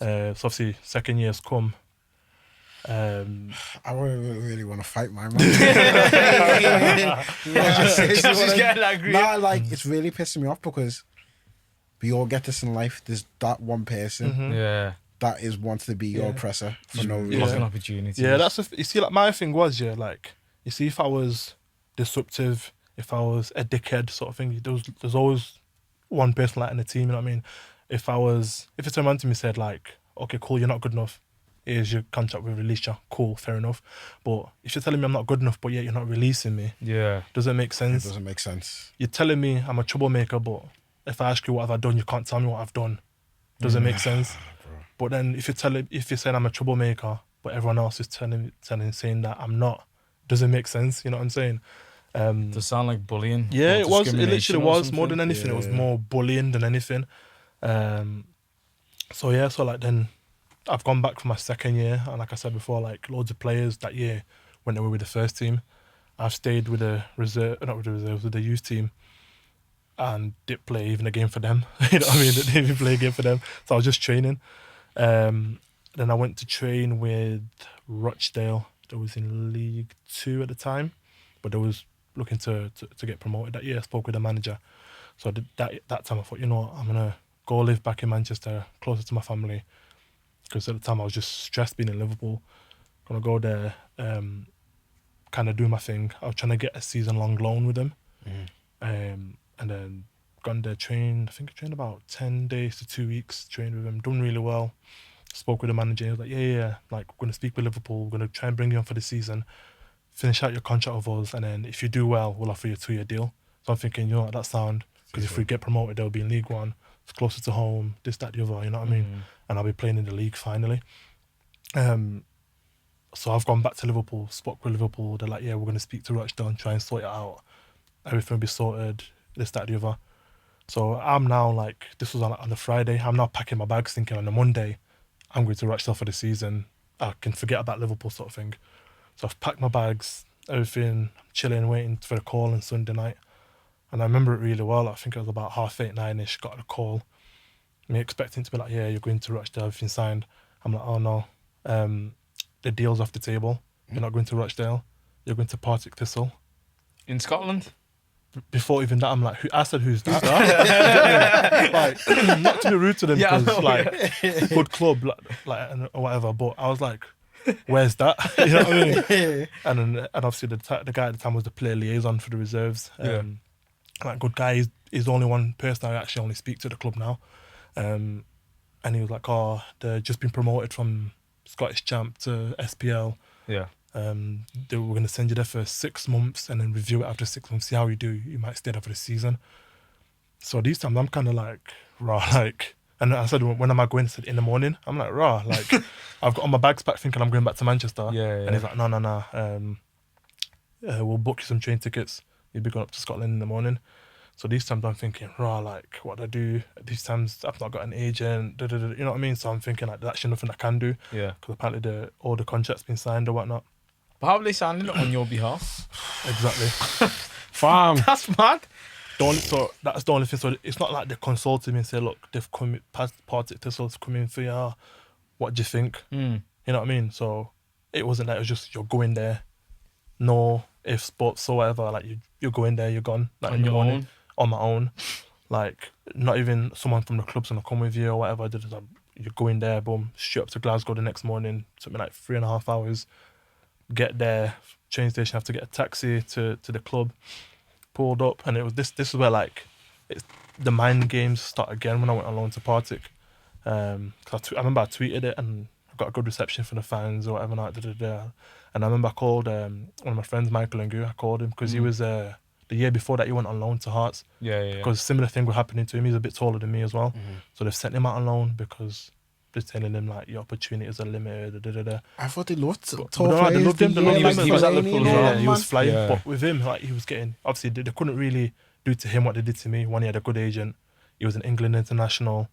so obviously second year's come. I wouldn't really want to fight my man. Just getting angry. Nah, like it's really pissing me off because we all get this in life. There's that one person that is wants to be your oppressor for no reason. Lost an opportunity. Yeah, you see, like my thing was, like you see, if I was disruptive, if I was a dickhead sort of thing, there's always one person like in the team. You know what I mean? If it's someone to me said like, "Okay, cool, you're not good enough. Here's your contract, we release you." Cool, fair enough. But if you're telling me I'm not good enough, but yet you're not releasing me, doesn't make sense. It doesn't make sense. You're telling me I'm a troublemaker, but if I ask you what have I done, you can't tell me what I've done. Doesn't make sense. But then if you're saying I'm a troublemaker, but everyone else is saying that I'm not, doesn't make sense. You know what I'm saying? Does sound like bullying? Yeah, or it was. It discrimination literally or was more than something? anything. It was more bullying than anything. So like then I've gone back for my second year, and like I said before, like loads of players that year when they were with the first team, I've stayed with the with the youth team, and didn't play even a game for them. You know what I mean? Didn't even play a game for them. So I was just training. Then I went to train with Rochdale. That was in League 2 at the time, but they was looking to get promoted that year. I spoke with the manager. So I did that time I thought, you know what, I'm going to go live back in Manchester, closer to my family. Because at the time I was just stressed being in Liverpool. Going to go there, kind of do my thing. I was trying to get a season-long loan with them. And then gone there, trained about 10 days to 2 weeks, trained with him, done really well. Spoke with the manager, he was like, yeah, like we're going to speak with Liverpool, we're going to try and bring you on for the season, finish out your contract with us, and then if you do well, we'll offer you a 2-year deal. So I'm thinking, you know what, that sound, because if we get promoted, they'll be in League One, it's closer to home, this, that, the other, you know what I mean? And I'll be playing in the league finally. So I've gone back to Liverpool, spoke with Liverpool, they're like, yeah, we're going to speak to Rochdale and try and sort it out. Everything will be sorted, this, that, the other. So I'm now like, this was on the Friday, I'm now packing my bags thinking on the Monday, I'm going to Rochdale for the season. I can forget about Liverpool sort of thing. So I've packed my bags, everything, chilling, waiting for the call on Sunday night. And I remember it really well. I think it was about 8:30, 9ish, got a call. Me expecting to be like, yeah, you're going to Rochdale, everything signed. I'm like, oh no, the deal's off the table. You're not going to Rochdale, you're going to Partick Thistle. In Scotland? Before even that, I'm like, I said, who's that? Like, not to be rude to them, because like, good club, like or whatever. But I was like, where's that? You know what I mean? And obviously the guy at the time was the player liaison for the reserves. Like, good guy. He's the only one person I actually only speak to the club now. And he was like, oh, they've just been promoted from Scottish champ to SPL. Yeah. They were going to send you there for 6 months and then review it after 6 months, see how you do. You might stay there for the season. So these times I'm kind of like, raw, like, and I said, when am I going? He said, in the morning. I'm like, raw, like, I've got all my bags packed thinking I'm going back to Manchester. Yeah. And he's like, no. We'll book you some train tickets. You'll be going up to Scotland in the morning. So these times I'm thinking, raw, like, what do I do? These times I've not got an agent, you know what I mean? So I'm thinking, like, there's actually nothing I can do. Yeah. Because apparently all the contract's been signed or whatnot. But how have they signed it on your behalf? Exactly. Fam. That's mad. So that's the only thing. So it's not like they consulted me and say, look, they've come past Partick Thistle to come in for you. What do you think? You know what I mean? So it wasn't like it was just you're going there, no ifs, buts, or whatever. Like you're going there, you're gone. Like On your morning, own? On my own. Like not even someone from the club's gonna come with you or whatever. You're going there, boom, straight up to Glasgow the next morning. Something like 3.5 hours. Get there, train station, have to get a taxi to the club. Pulled up, and it was this is where like the mind games start again when I went on loan to Partick. I remember I tweeted it and I got a good reception from the fans or whatever. And I remember I called one of my friends, Michael Ngu. I called him because he was the year before that he went on loan to Hearts. Yeah. Because similar thing was happening to him. He's a bit taller than me as well. So they've sent him out on loan because just telling him like your opportunities are limited. Da, da, da. I thought they loved But tall no, they players. loved him. They Yeah, loved him. like He was at Fellaini Liverpool and as all well. that, He was man. flying. Yeah. But with him, like he was getting. Obviously, they couldn't really do to him what they did to me. One, he had a good agent. He was an England international.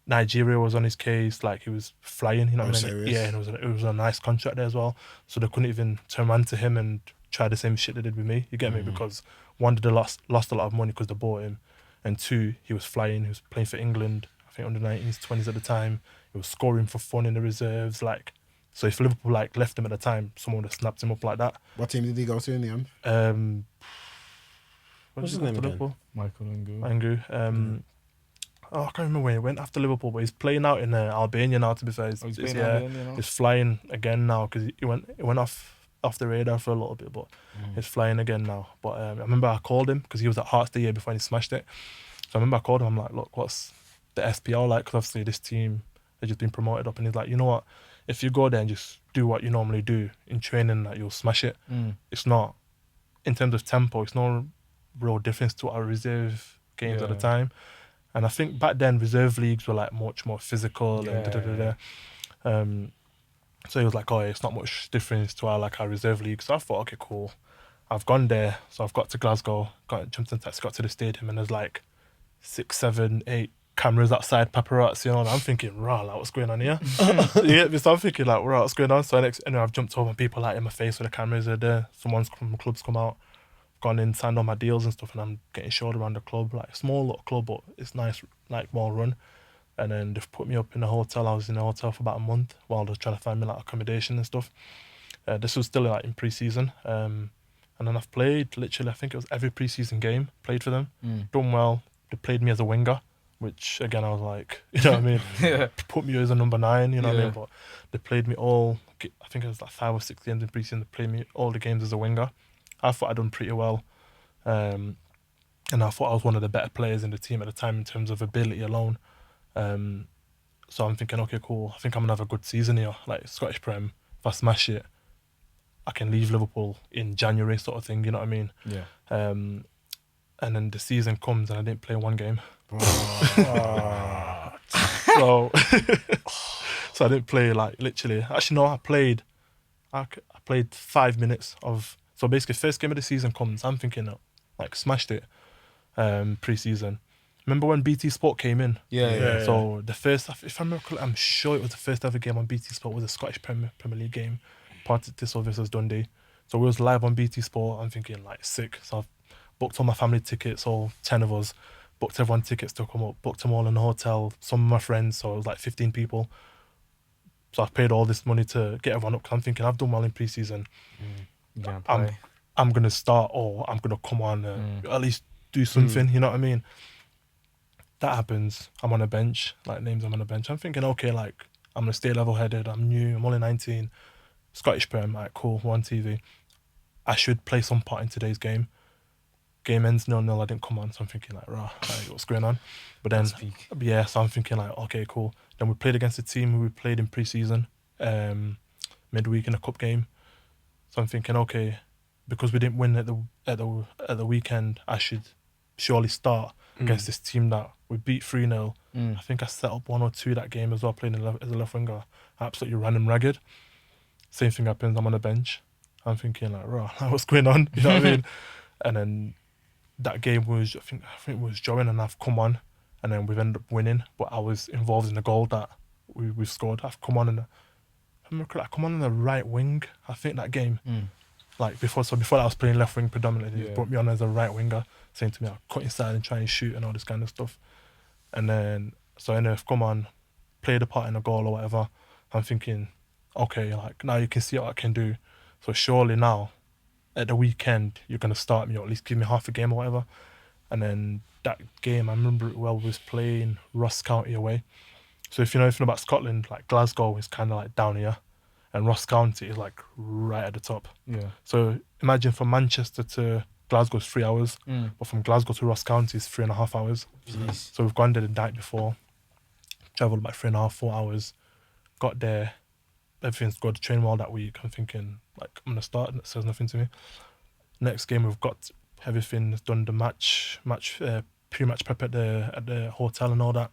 Nigeria was on his case. Like he was flying. You know Oh, what I mean? serious? Yeah, and it was a nice contract there as well. So they couldn't even turn around to him and try the same shit they did with me. You get me? Because one, they lost a lot of money because they bought him, and two, he was flying. He was playing for England. I think under 19s, 20s at the time. He was scoring for fun in the reserves. Like, so if Liverpool like left him at the time, someone would have snapped him up like that. What team did he go to in the end? What's his did he name go to again? Liverpool? Michael Ngu. Angu. I can't remember when he went after Liverpool, but he's playing out in Albania now. To be fair, He's playing Albania now? he's flying again now because he went off the radar for a little bit, but he's flying again now. But I remember I called him because he was at Hearts the year before and he smashed it. So I remember I called him. I'm like, look, what's the SPL like? Because obviously this team has just been promoted up, and he's like, you know what? If you go there and just do what you normally do in training, like you'll smash it. It's not in terms of tempo. It's no real difference to our reserve games at the time. And I think back then reserve leagues were like much more physical and da-da-da-da. So he was like, oh, it's not much difference to our reserve league. So I thought, okay, cool. I've gone there. So I've got to Glasgow, jumped in taxi, got to the stadium, and there's like 6, 7, 8 cameras outside, paparazzi, you know, and I'm thinking, rah, like, what's going on here? You get me? So I'm thinking, like, rah, what's going on? So anyway, I've jumped over and people like in my face with the cameras are there. Someone's from the club's come out, gone in, signed all my deals and stuff, and I'm getting showed around the club, like, small little club, but it's nice, like, well run. And then they've put me up in a hotel. I was in a hotel for about a month while they're trying to find me, like, accommodation and stuff. This was still, like, in pre-season. And then I've played, literally, I think it was every pre-season game, played for them, done well. They played me as a winger, which, again, I was like, you know what I mean? Put me as a number 9, you know what I mean? But they played me all, I think it was like 5 or 6 games in pre-season. They played me all the games as a winger. I thought I'd done pretty well. And I thought I was one of the better players in the team at the time in terms of ability alone. So I'm thinking, okay, cool. I think I'm going to have a good season here. Like, Scottish Prem, if I smash it, I can leave Liverpool in January sort of thing, you know what I mean? Yeah. And then the season comes and I didn't play one game. So I didn't play, like, literally. Actually, no, I played 5 minutes of... So basically, first game of the season comes, I'm thinking, like, smashed it pre-season. Remember when BT Sport came in? Yeah. So the first, if I remember correctly, I'm sure it was the first ever game on BT Sport was a Scottish Premier League game, Partick versus Dundee. So we was live on BT Sport. I'm thinking, like, sick. So I've booked all my family tickets, all 10 of us, booked everyone tickets to come up, booked them all in the hotel, some of my friends, so it was like 15 people. So I've paid all this money to get everyone up, because I'm thinking I've done well in pre-season. I'm going to start, or I'm going to come on at least do something, you know what I mean? That happens. I'm on a bench, like, names I'm on a bench. I'm thinking, okay, like, I'm going to stay level-headed. I'm new. I'm only 19. Scottish Prem, like, cool, we're on TV. I should play some part in today's game. Game ends 0-0. I didn't come on, so I'm thinking, like, rah, like, what's going on? But then, yeah, so I'm thinking, like, okay, cool. Then we played against a team who we played in pre-season, midweek in a cup game. So I'm thinking, okay, because we didn't win at the weekend, I should surely start against this team that we beat 3-0. I think I set up 1 or 2 that game as well, playing as a left winger. Absolutely ran him ragged. Same thing happens, I'm on the bench. I'm thinking, like, rah, what's going on? You know what I mean? And then that game was, I think it was Joan and I've come on, and then we've ended up winning, but I was involved in the goal that we scored. I've come on I come on in the right wing, I think, that game. Like, before that I was playing left wing predominantly. He brought me on as a right winger, saying to me, I'll cut inside and try and shoot and all this kind of stuff. And then, so anyway, I've come on, played a part in a goal or whatever. I'm thinking, okay, like, now you can see what I can do. So surely now, at the weekend, you're going to start me, or at least give me half a game or whatever. And then that game, I remember it well, was playing Ross County away. So if you know anything about Scotland, like, Glasgow is kind of like down here, and Ross County is like right at the top. Yeah. So imagine from Manchester to Glasgow is 3 hours, but from Glasgow to Ross County is 3.5 hours. Jeez. So we've gone there the night before, travelled about 3.5, 4 hours, got there, everything's good, trained well that week. I'm thinking, like, I'm going to start, and it says nothing to me. Next game, we've got everything done, the pre-match prep at the hotel and all that.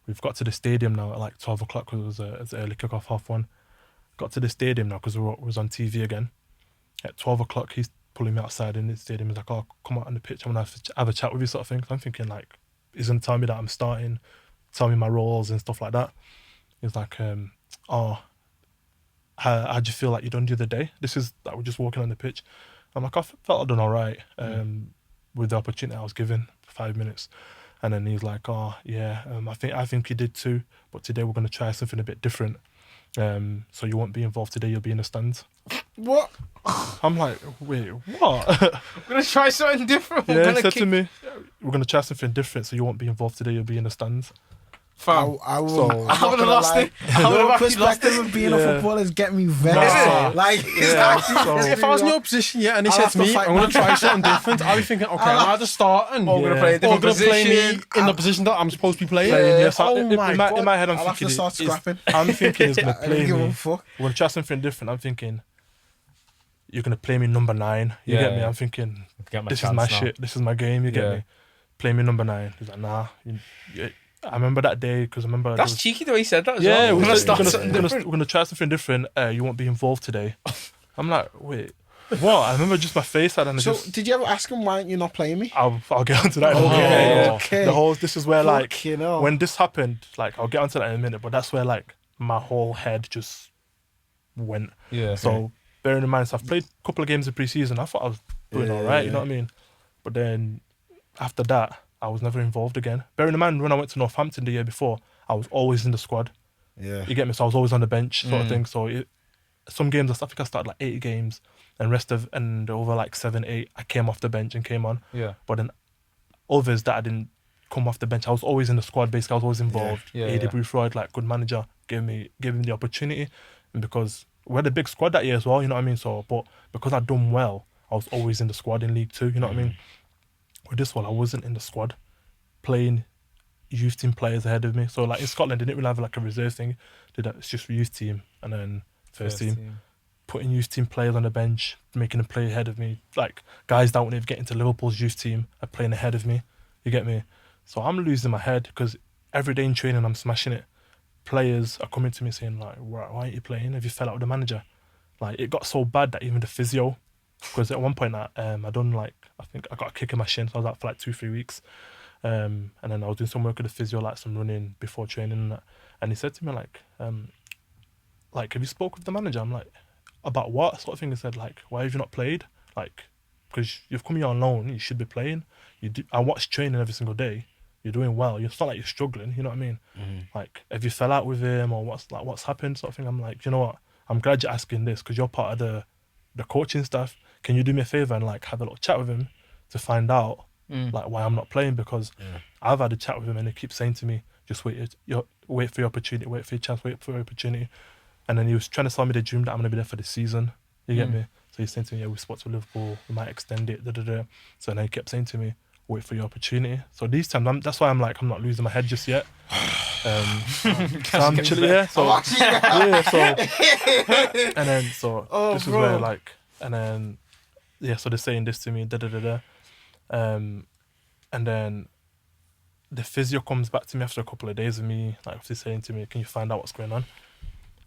we've got to the stadium now at like 12 o'clock because it was early kickoff, 1:30. Got to the stadium now because we was on TV again. At 12 o'clock, he's pulling me outside in the stadium. He's like, "Oh, come out on the pitch. I'm going to have a chat with you," sort of thing. So I'm thinking, like, he's going to tell me that I'm starting, tell me my roles and stuff like that. He's like, "Oh, how'd you feel like you done the other day?" This is like, we're just walking on the pitch. I'm like, "I felt I'd done all right with the opportunity I was given for 5 minutes." And then he's like, "Oh, yeah, I think you did too. But today we're going to try something a bit different. So you won't be involved today. You'll be in the stands." What? I'm like, "Wait, what?" We're gonna try something different. Yeah, he said to me, "We're going to try something different. So you won't be involved today. You'll be in the stands." Fam, I would So- I would have lost it. I would Your have actually lost perspective it. of being a Yeah. footballer is get me vexed. Nah. Like, it's Yeah, actually so- pissing If I was in me your off. position, yeah, and he I'll said have to to me, fight "I'm going back." to try something different," I'll be thinking, "Okay, I'm either starting Or we're gonna Yeah. play a or different going to play me position. in the position that I'm supposed to be playing." Yeah, so Oh in my my head, I'm I'll have to thinking, start scrapping. I'm thinking he's going to I play don't give a me. fuck. We're going to try something different. I'm thinking, you're going to play me number 9. You Yeah, get me? yeah. I'm thinking, Get my this is chance my now. shit. This is my game. You get Yeah. me? Play me number 9. He's like, "Nah." I remember that day because I remember. there That's was- cheeky the way he said that as Yeah, well. we're We're gonna, gonna start we're, something gonna, different. we're gonna try something different. You won't be involved today. I'm like, "Wait, what?" I remember just my face had, and I So, just, did you ever ask him why you're not playing me? I'll get onto that. In a Okay, minute. okay. The whole, this is where like Fucking hell. when this happened, like I'll get onto that in a minute, but that's where like my whole head just went. Yeah. So bearing in mind, so I've played a couple of games in pre-season. I thought I was doing Yeah, all right, you yeah. know what I mean? But then after that, I was never involved again. Bearing in mind, when I went to Northampton the year before, I was always in the squad. Yeah. You get me? So I was always on the bench, sort of thing. So some games, I think I started like 80 games, and over like 7, 8, I came off the bench and came on. Yeah. But then others that I didn't come off the bench, I was always in the squad. Basically, I was always involved. Yeah, AD yeah. Boothroyd, like good manager, gave me the opportunity, and because we had a big squad that year as well, you know what I mean. So, but because I'd done well, I was always in the squad in League 2, you know what I mean. With this one, I wasn't in the squad, playing youth team players ahead of me. So like in Scotland, they didn't really have like a reserve thing. It's just youth team and then first team. Putting youth team players on the bench, making them play ahead of me. Like guys that won't even get into Liverpool's youth team are playing ahead of me. You get me? So I'm losing my head because every day in training I'm smashing it. Players are coming to me saying like, "Why aren't you playing? Have you fell out with the manager?" Like it got so bad that even the physio, because at one point I done like, I think I got a kick in my shin, so I was out for like 2-3 weeks. And then I was doing some work with the physio, like some running before training and that. And he said to me like, "Have you spoke with the manager?" I'm like, "About what?" Sort of thing. He said like, "Why have you not played? Like, because you've come here on loan, you should be playing. I watch training every single day. You're doing well. It's not like you're struggling. You know what I mean? Like, have you fell out with him or what's happened?" Sort of thing. I'm like, "You know what? I'm glad you're asking this because you're part of the coaching staff. Can you do me a favor and like have a little chat with him to find out like why I'm not playing?" Because I've had a chat with him and he keeps saying to me, "Just wait for your opportunity, wait for your chance, wait for your opportunity." And then he was trying to sell me the dream that I'm going to be there for the season. You get me? So he's saying to me, "Yeah, we spoke to Liverpool, we might extend it, da-da-da." So then he kept saying to me, "Wait for your opportunity." So these times, that's why I'm like, I'm not losing my head just yet. So I'm chilling, yeah. So, yeah, so, and then, so this is where like, and then, yeah, so they're saying this to me, da-da-da-da. And then the physio comes back to me after a couple of days of me, like, obviously saying to me, "Can you find out what's going on?"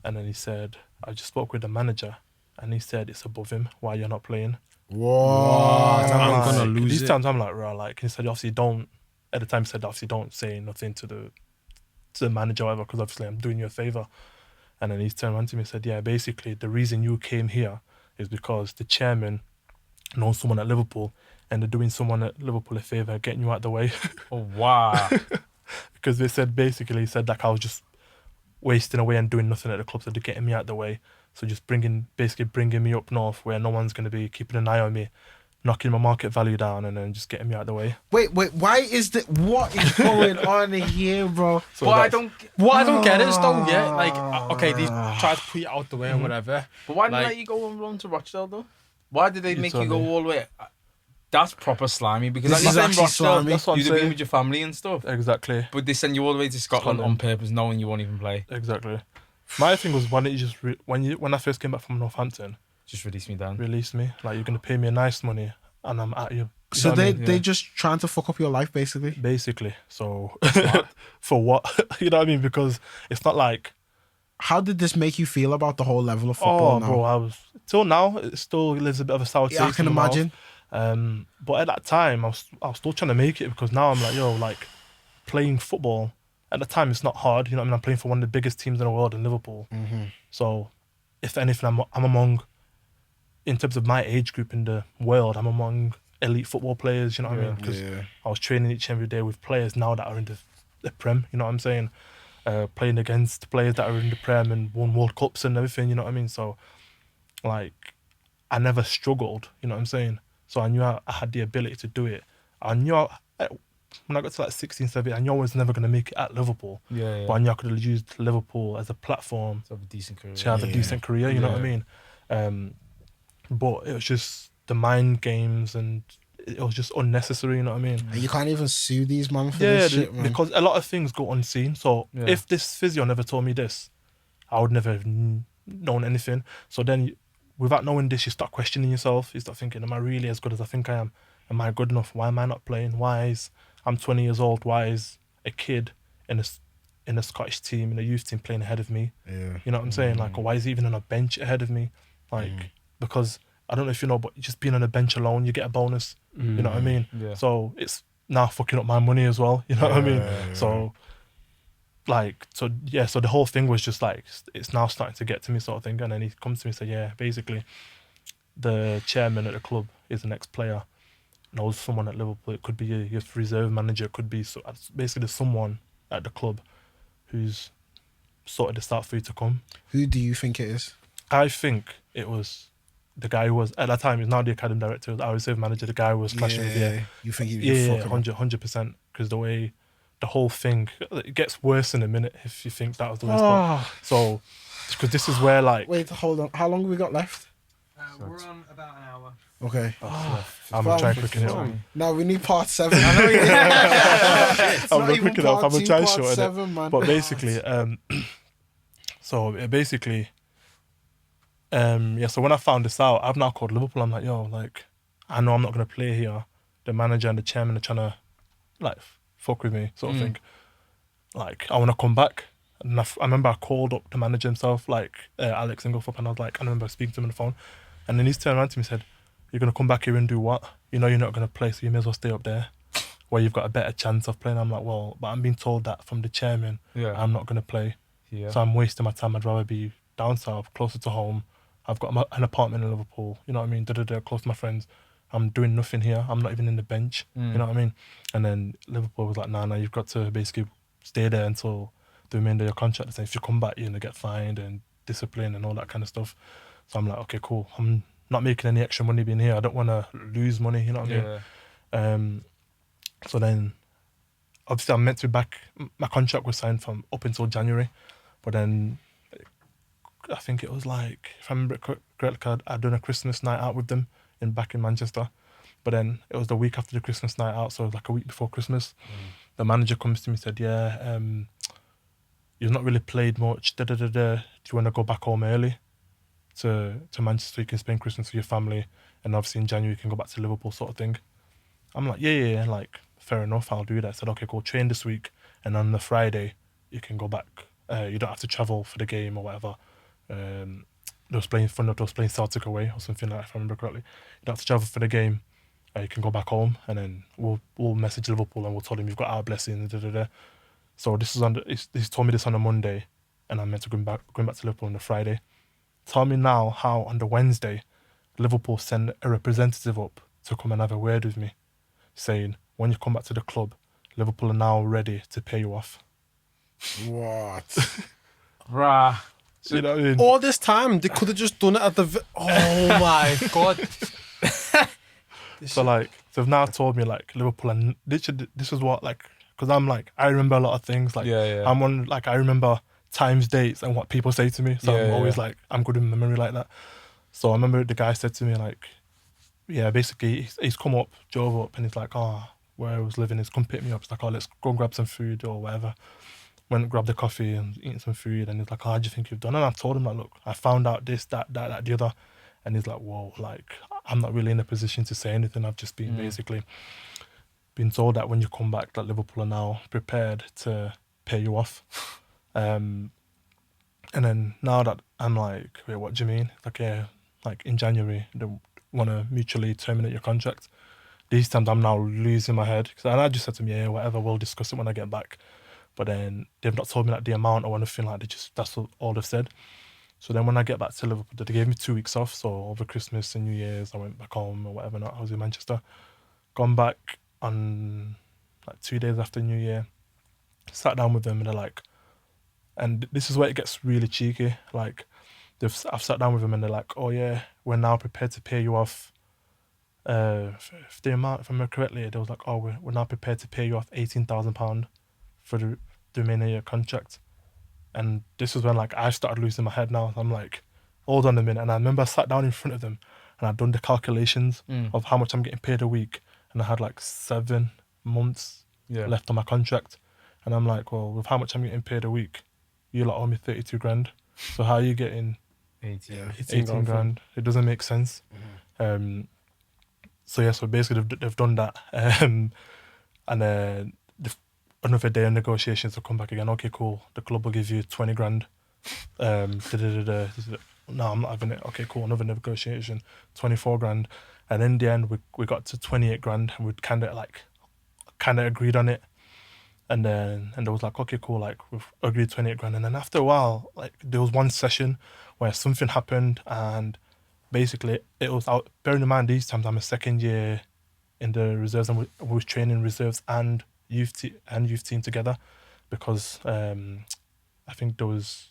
And then he said, "I just spoke with the manager and he said it's above him why you're not playing." What? And I'm like, gonna lose these it. times I'm like, right, like, he said, obviously don't, at the time he said, obviously don't say nothing to the manager or whatever, because obviously I'm doing you a favour. And then he's turned around to me and said, "Yeah, basically the reason you came here is because the chairman knows someone at Liverpool and they're doing someone at Liverpool a favour, getting you out the way." Oh wow. Because they said, basically, he said like I was just wasting away and doing nothing at the club, so they're getting me out the way. So just bringing me up north where no one's going to be keeping an eye on me, knocking my market value down and then just getting me out the way. Wait, why is that? What is going on here, bro? So But I that's- don't. What I don't get is though, yeah, like okay, they tried to put you out the way or whatever. But why didn't Like- they let you go on loan to Rochdale though? Why did they You make tell you go me. all the way? That's proper slimy because This at least is in actually Rochdale, slimy. That's what I'm you'd have been saying. with your family and stuff. Exactly. But they send you all the way to Scotland on purpose, knowing you won't even play. Exactly. My thing was, why didn't you just when I first came back from Northampton, Just release me down. release me? Like, you're gonna pay me a nice money and I'm at your You So know what I they just trying to fuck up your life, basically. basically. So for what? You know what I mean? Because it's not like, How did this make you feel about the whole level of football now? bro, I was till now it still lives a bit of a sour taste. Yeah, I can in my mouth. imagine. But at that time, I was still trying to make it, because now I'm like, yo, like playing football. At the time, it's not hard. You know what I mean? I'm playing for one of the biggest teams in the world in Liverpool. Mm-hmm. So, if anything, I'm among, in terms of my age group in the world, I'm among elite football players. You know what I mean? Because I was training each and every day with players now that are in the Prem. You know what I'm saying? Playing against players that are in the Prem and won World Cups and everything. You know what I mean? So, like, I never struggled. You know what I'm saying? So I knew I had the ability to do it. I knew when I got to like 16, 17, I knew I was never going to make it at Liverpool. Yeah. But I knew I could have used Liverpool as a platform To have a decent career. to have a decent career, you know what I mean? But it was just the mind games, and it was just unnecessary, you know what I mean? And you can't even sue these man for this shit, man. Because a lot of things go unseen. So if this physio never told me this, I would never have known anything. So then, without knowing this, you start questioning yourself. You start thinking, am I really as good as I think I am? Am I good enough? Why am I not playing? I'm 20 years old. Why is a kid in a Scottish team, in a youth team, playing ahead of me? Yeah. You know what I'm saying? Like, or why is he even on a bench ahead of me? Like, because I don't know if you know, but just being on a bench alone, you get a bonus. You know what I mean? Yeah. So it's now fucking up my money as well. You know what I mean? So, like, so the whole thing was just like, it's now starting to get to me, sort of thing. And then he comes to me and says, yeah, basically, the chairman at the club is an ex-player, knows someone at Liverpool. It could be your youth reserve manager. It could be basically someone at the club who's sorted this out for you to come. Who do you think it is? I think it was the guy who was, at that time, he's now the academy director, our reserve manager, the guy who was clashing with You think he was fucking up? 100%. Because the way, the whole thing, it gets worse in a minute if you think that was the worst part. So, because this is where, like... Wait, hold on. How long have we got left? We're on about an hour. Okay. I'm going to try and quicken it up. No, we need part 7. I'm going to quicken it up. I'm going to try and shorten it. 7, man. But basically, so when I found this out, I've now called Liverpool. I'm like, yo, like, I know I'm not going to play here. The manager and the chairman are trying to, like, fuck with me, sort of thing. Like, I want to come back. And I remember I called up the manager himself, like, Alex Inglethorpe, and I was like, I remember speaking to him on the phone. And then he's turned around to me and said, you're going to come back here and do what? You know you're not going to play, so you may as well stay up there where you've got a better chance of playing. I'm like, well, but I'm being told that from the chairman, I'm not going to play. Yeah. So I'm wasting my time. I'd rather be down south, closer to home. I've got an apartment in Liverpool, you know what I mean? Close to my friends. I'm doing nothing here. I'm not even in the bench, you know what I mean? And then Liverpool was like, nah, you've got to basically stay there until the remainder of your contract. And if you come back, you're going to get fined and discipline and all that kind of stuff. So I'm like, okay, cool. I'm not making any extra money being here. I don't want to lose money, you know what I mean? So then, obviously, I'm meant to be back. My contract was signed from up until January. But then, I think it was like, if I remember correctly, I'd done a Christmas night out with them back in Manchester. But then, it was the week after the Christmas night out, so it was like a week before Christmas. The manager comes to me and said, yeah, you've not really played much. Do you want to go back home early to Manchester? You can spend Christmas with your family, and obviously in January you can go back to Liverpool, sort of thing. I'm like, yeah, like, fair enough, I'll do that. I said, okay, cool, train this week, and on the Friday you can go back. You don't have to travel for the game or whatever. They was playing Celtic away or something like that, if I remember correctly. You don't have to travel for the game. You can go back home, and then we'll message Liverpool and we'll tell them you've got our blessing. So this is he's told me this on a Monday, and I'm meant to going back to Liverpool on the Friday. Tell me now how on the Wednesday, Liverpool send a representative up to come and have a word with me, saying when you come back to the club, Liverpool are now ready to pay you off. What? Rah. So, you know what I mean? All this time, they could have just done it at the... Oh my God. So they've now told me, like, Liverpool, and this is what, like, because I'm like, I remember a lot of things. Like, I'm on, like, I remember times, dates, and what people say to me. So I'm always like, I'm good in memory like that. So I remember the guy said to me, like, yeah, basically, he's come up, drove up, and he's like, where I was living is come pick me up. It's like, let's go and grab some food or whatever. Went and grabbed the coffee and eating some food, and he's like, how do you think you've done? And I told him, like, look, I found out this, that, the other. And he's like, whoa, like, I'm not really in a position to say anything. I've just been basically been told that when you come back, that Liverpool are now prepared to pay you off. And then now that I'm like, wait, what do you mean? Like, yeah, like in January, they want to mutually terminate your contract. These times I'm now losing my head. And I just said to me, yeah, whatever, we'll discuss it when I get back. But then they've not told me like the amount or anything, like that's all they've said. So then when I get back to Liverpool, they gave me 2 weeks off. So over Christmas and New Year's, I went back home or whatever. I was in Manchester. Gone back on like 2 days after New Year. Sat down with them and they're like, and this is where it gets really cheeky. Like, I've sat down with them and they're like, oh yeah, we're now prepared to pay you off. If the amount, if I remember correctly, they was like, oh, we're now prepared to pay you off £18,000 for the remainder of your contract. And this is when like I started losing my head now. I'm like, hold on a minute. And I remember I sat down in front of them and I'd done the calculations of how much I'm getting paid a week. And I had like 7 months left on my contract. And I'm like, well, with how much I'm getting paid a week, you lot owe me 32 grand. So how are you getting 18 grand? It doesn't make sense. So basically they've done that. And then another day of negotiations to come back again. Okay, cool. The club will give you 20 grand. No, I'm not having it. Okay, cool. Another negotiation, 24 grand. And in the end, we got to 28 grand and we'd kind of agreed on it. And then they was like, okay, cool. Like we've agreed 28 grand. And then after a while, like there was one session where something happened and basically it was out. Bearing in mind these times I'm a second year in the reserves and we was training reserves and youth team together because I think there was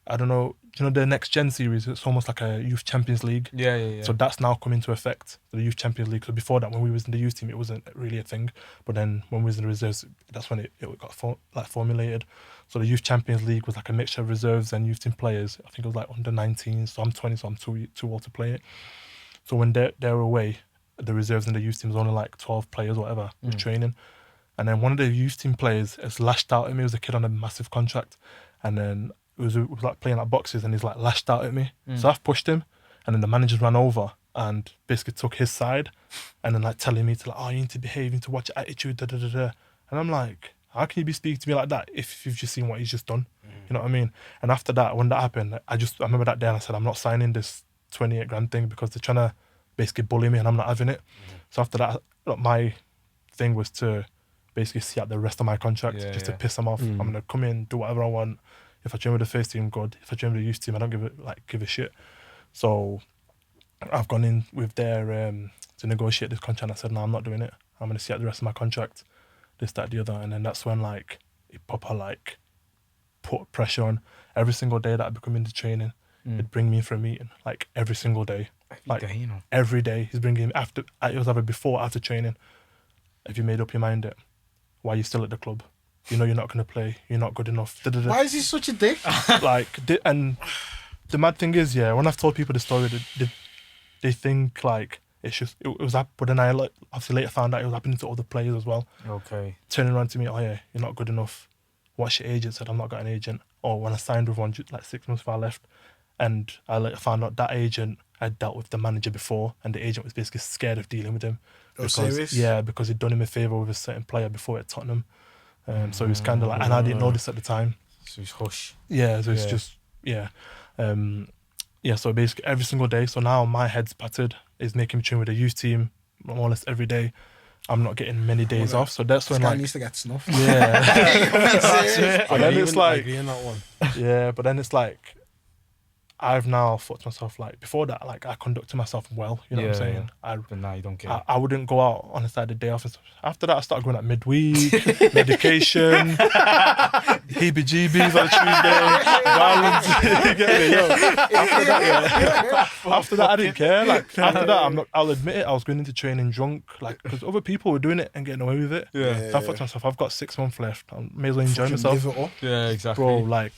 I don't know, the next gen series, it's almost like a youth Champions League. Yeah. So that's now come into effect, the youth Champions League. So before that, when we was in the youth team, it wasn't really a thing. But then when we was in the reserves, that's when it got formulated. So the youth Champions League was like a mixture of reserves and youth team players. I think it was like under 19. So I'm 20, so I'm too old to play it. So when they're away, the reserves and the youth team was only like 12 players or whatever with training. And then one of the youth team players has lashed out at me. It was a kid on a massive contract. And then it was like playing like boxes and he's like lashed out at me. So I've pushed him and then the manager ran over and basically took his side and then like telling me to like, oh, you need to behave, you need to watch your attitude, And I'm like, how can you be speaking to me like that if you've just seen what he's just done? You know what I mean? And after that, when that happened, I remember that day and I said, I'm not signing this 28 grand thing because they're trying to basically bully me and I'm not having it. So after that, my thing was to basically see out the rest of my contract to piss them off. I'm going to come in, do whatever I want. If I train with the first team, good. If I train with the youth team, I don't give a shit. So I've gone in with their to negotiate this contract. I said, no, I'm not doing it. I'm going to see out the rest of my contract, this, that, the other. And then that's when like it proper like put pressure on. Every single day that I become into training, it'd bring me in for a meeting, like every single day. Every day he's bringing me after. It was either before or after training. Have you made up your mind yet? Why are you still at the club? You know you're not going to play. You're not good enough. Why is he such a dick? And the mad thing is, when I've told people the story, they think like it was that. But then I obviously later found out it was happening to other players as well. Okay. Turning around to me, oh yeah, you're not good enough. What's your agent? Said I've not got an agent. Or when I signed with one like 6 months before I left, and I later found out that agent had dealt with the manager before, and the agent was basically scared of dealing with him. Serious? Yeah, because he'd done him a favour with a certain player before at Tottenham. So he was kind of like, and I didn't know this at the time. So he's hush. Yeah, so it's just, so basically every single day. So now my head's battered. Is making me train with the youth team more or less every day. I'm not getting many days off. So that's when guy like... needs to get snuffed. Yeah. That's it. But then it's like... in that one. Yeah, but then it's like... I've now thought to myself, like, before that, like, I conducted myself well, you know what I'm saying? But now you don't get it. I wouldn't go out on a Saturday day off and stuff. After that, I started going out midweek, medication, heebie-jeebies on Tuesday, violence, you get me? Yo. After that, I didn't care. Like, after that, I'll admit it, I was going into training drunk, like, because other people were doing it and getting away with it. Yeah. So I thought to myself, I've got 6 months left. I may as well enjoy myself. Live it up. Yeah, exactly. Bro, like...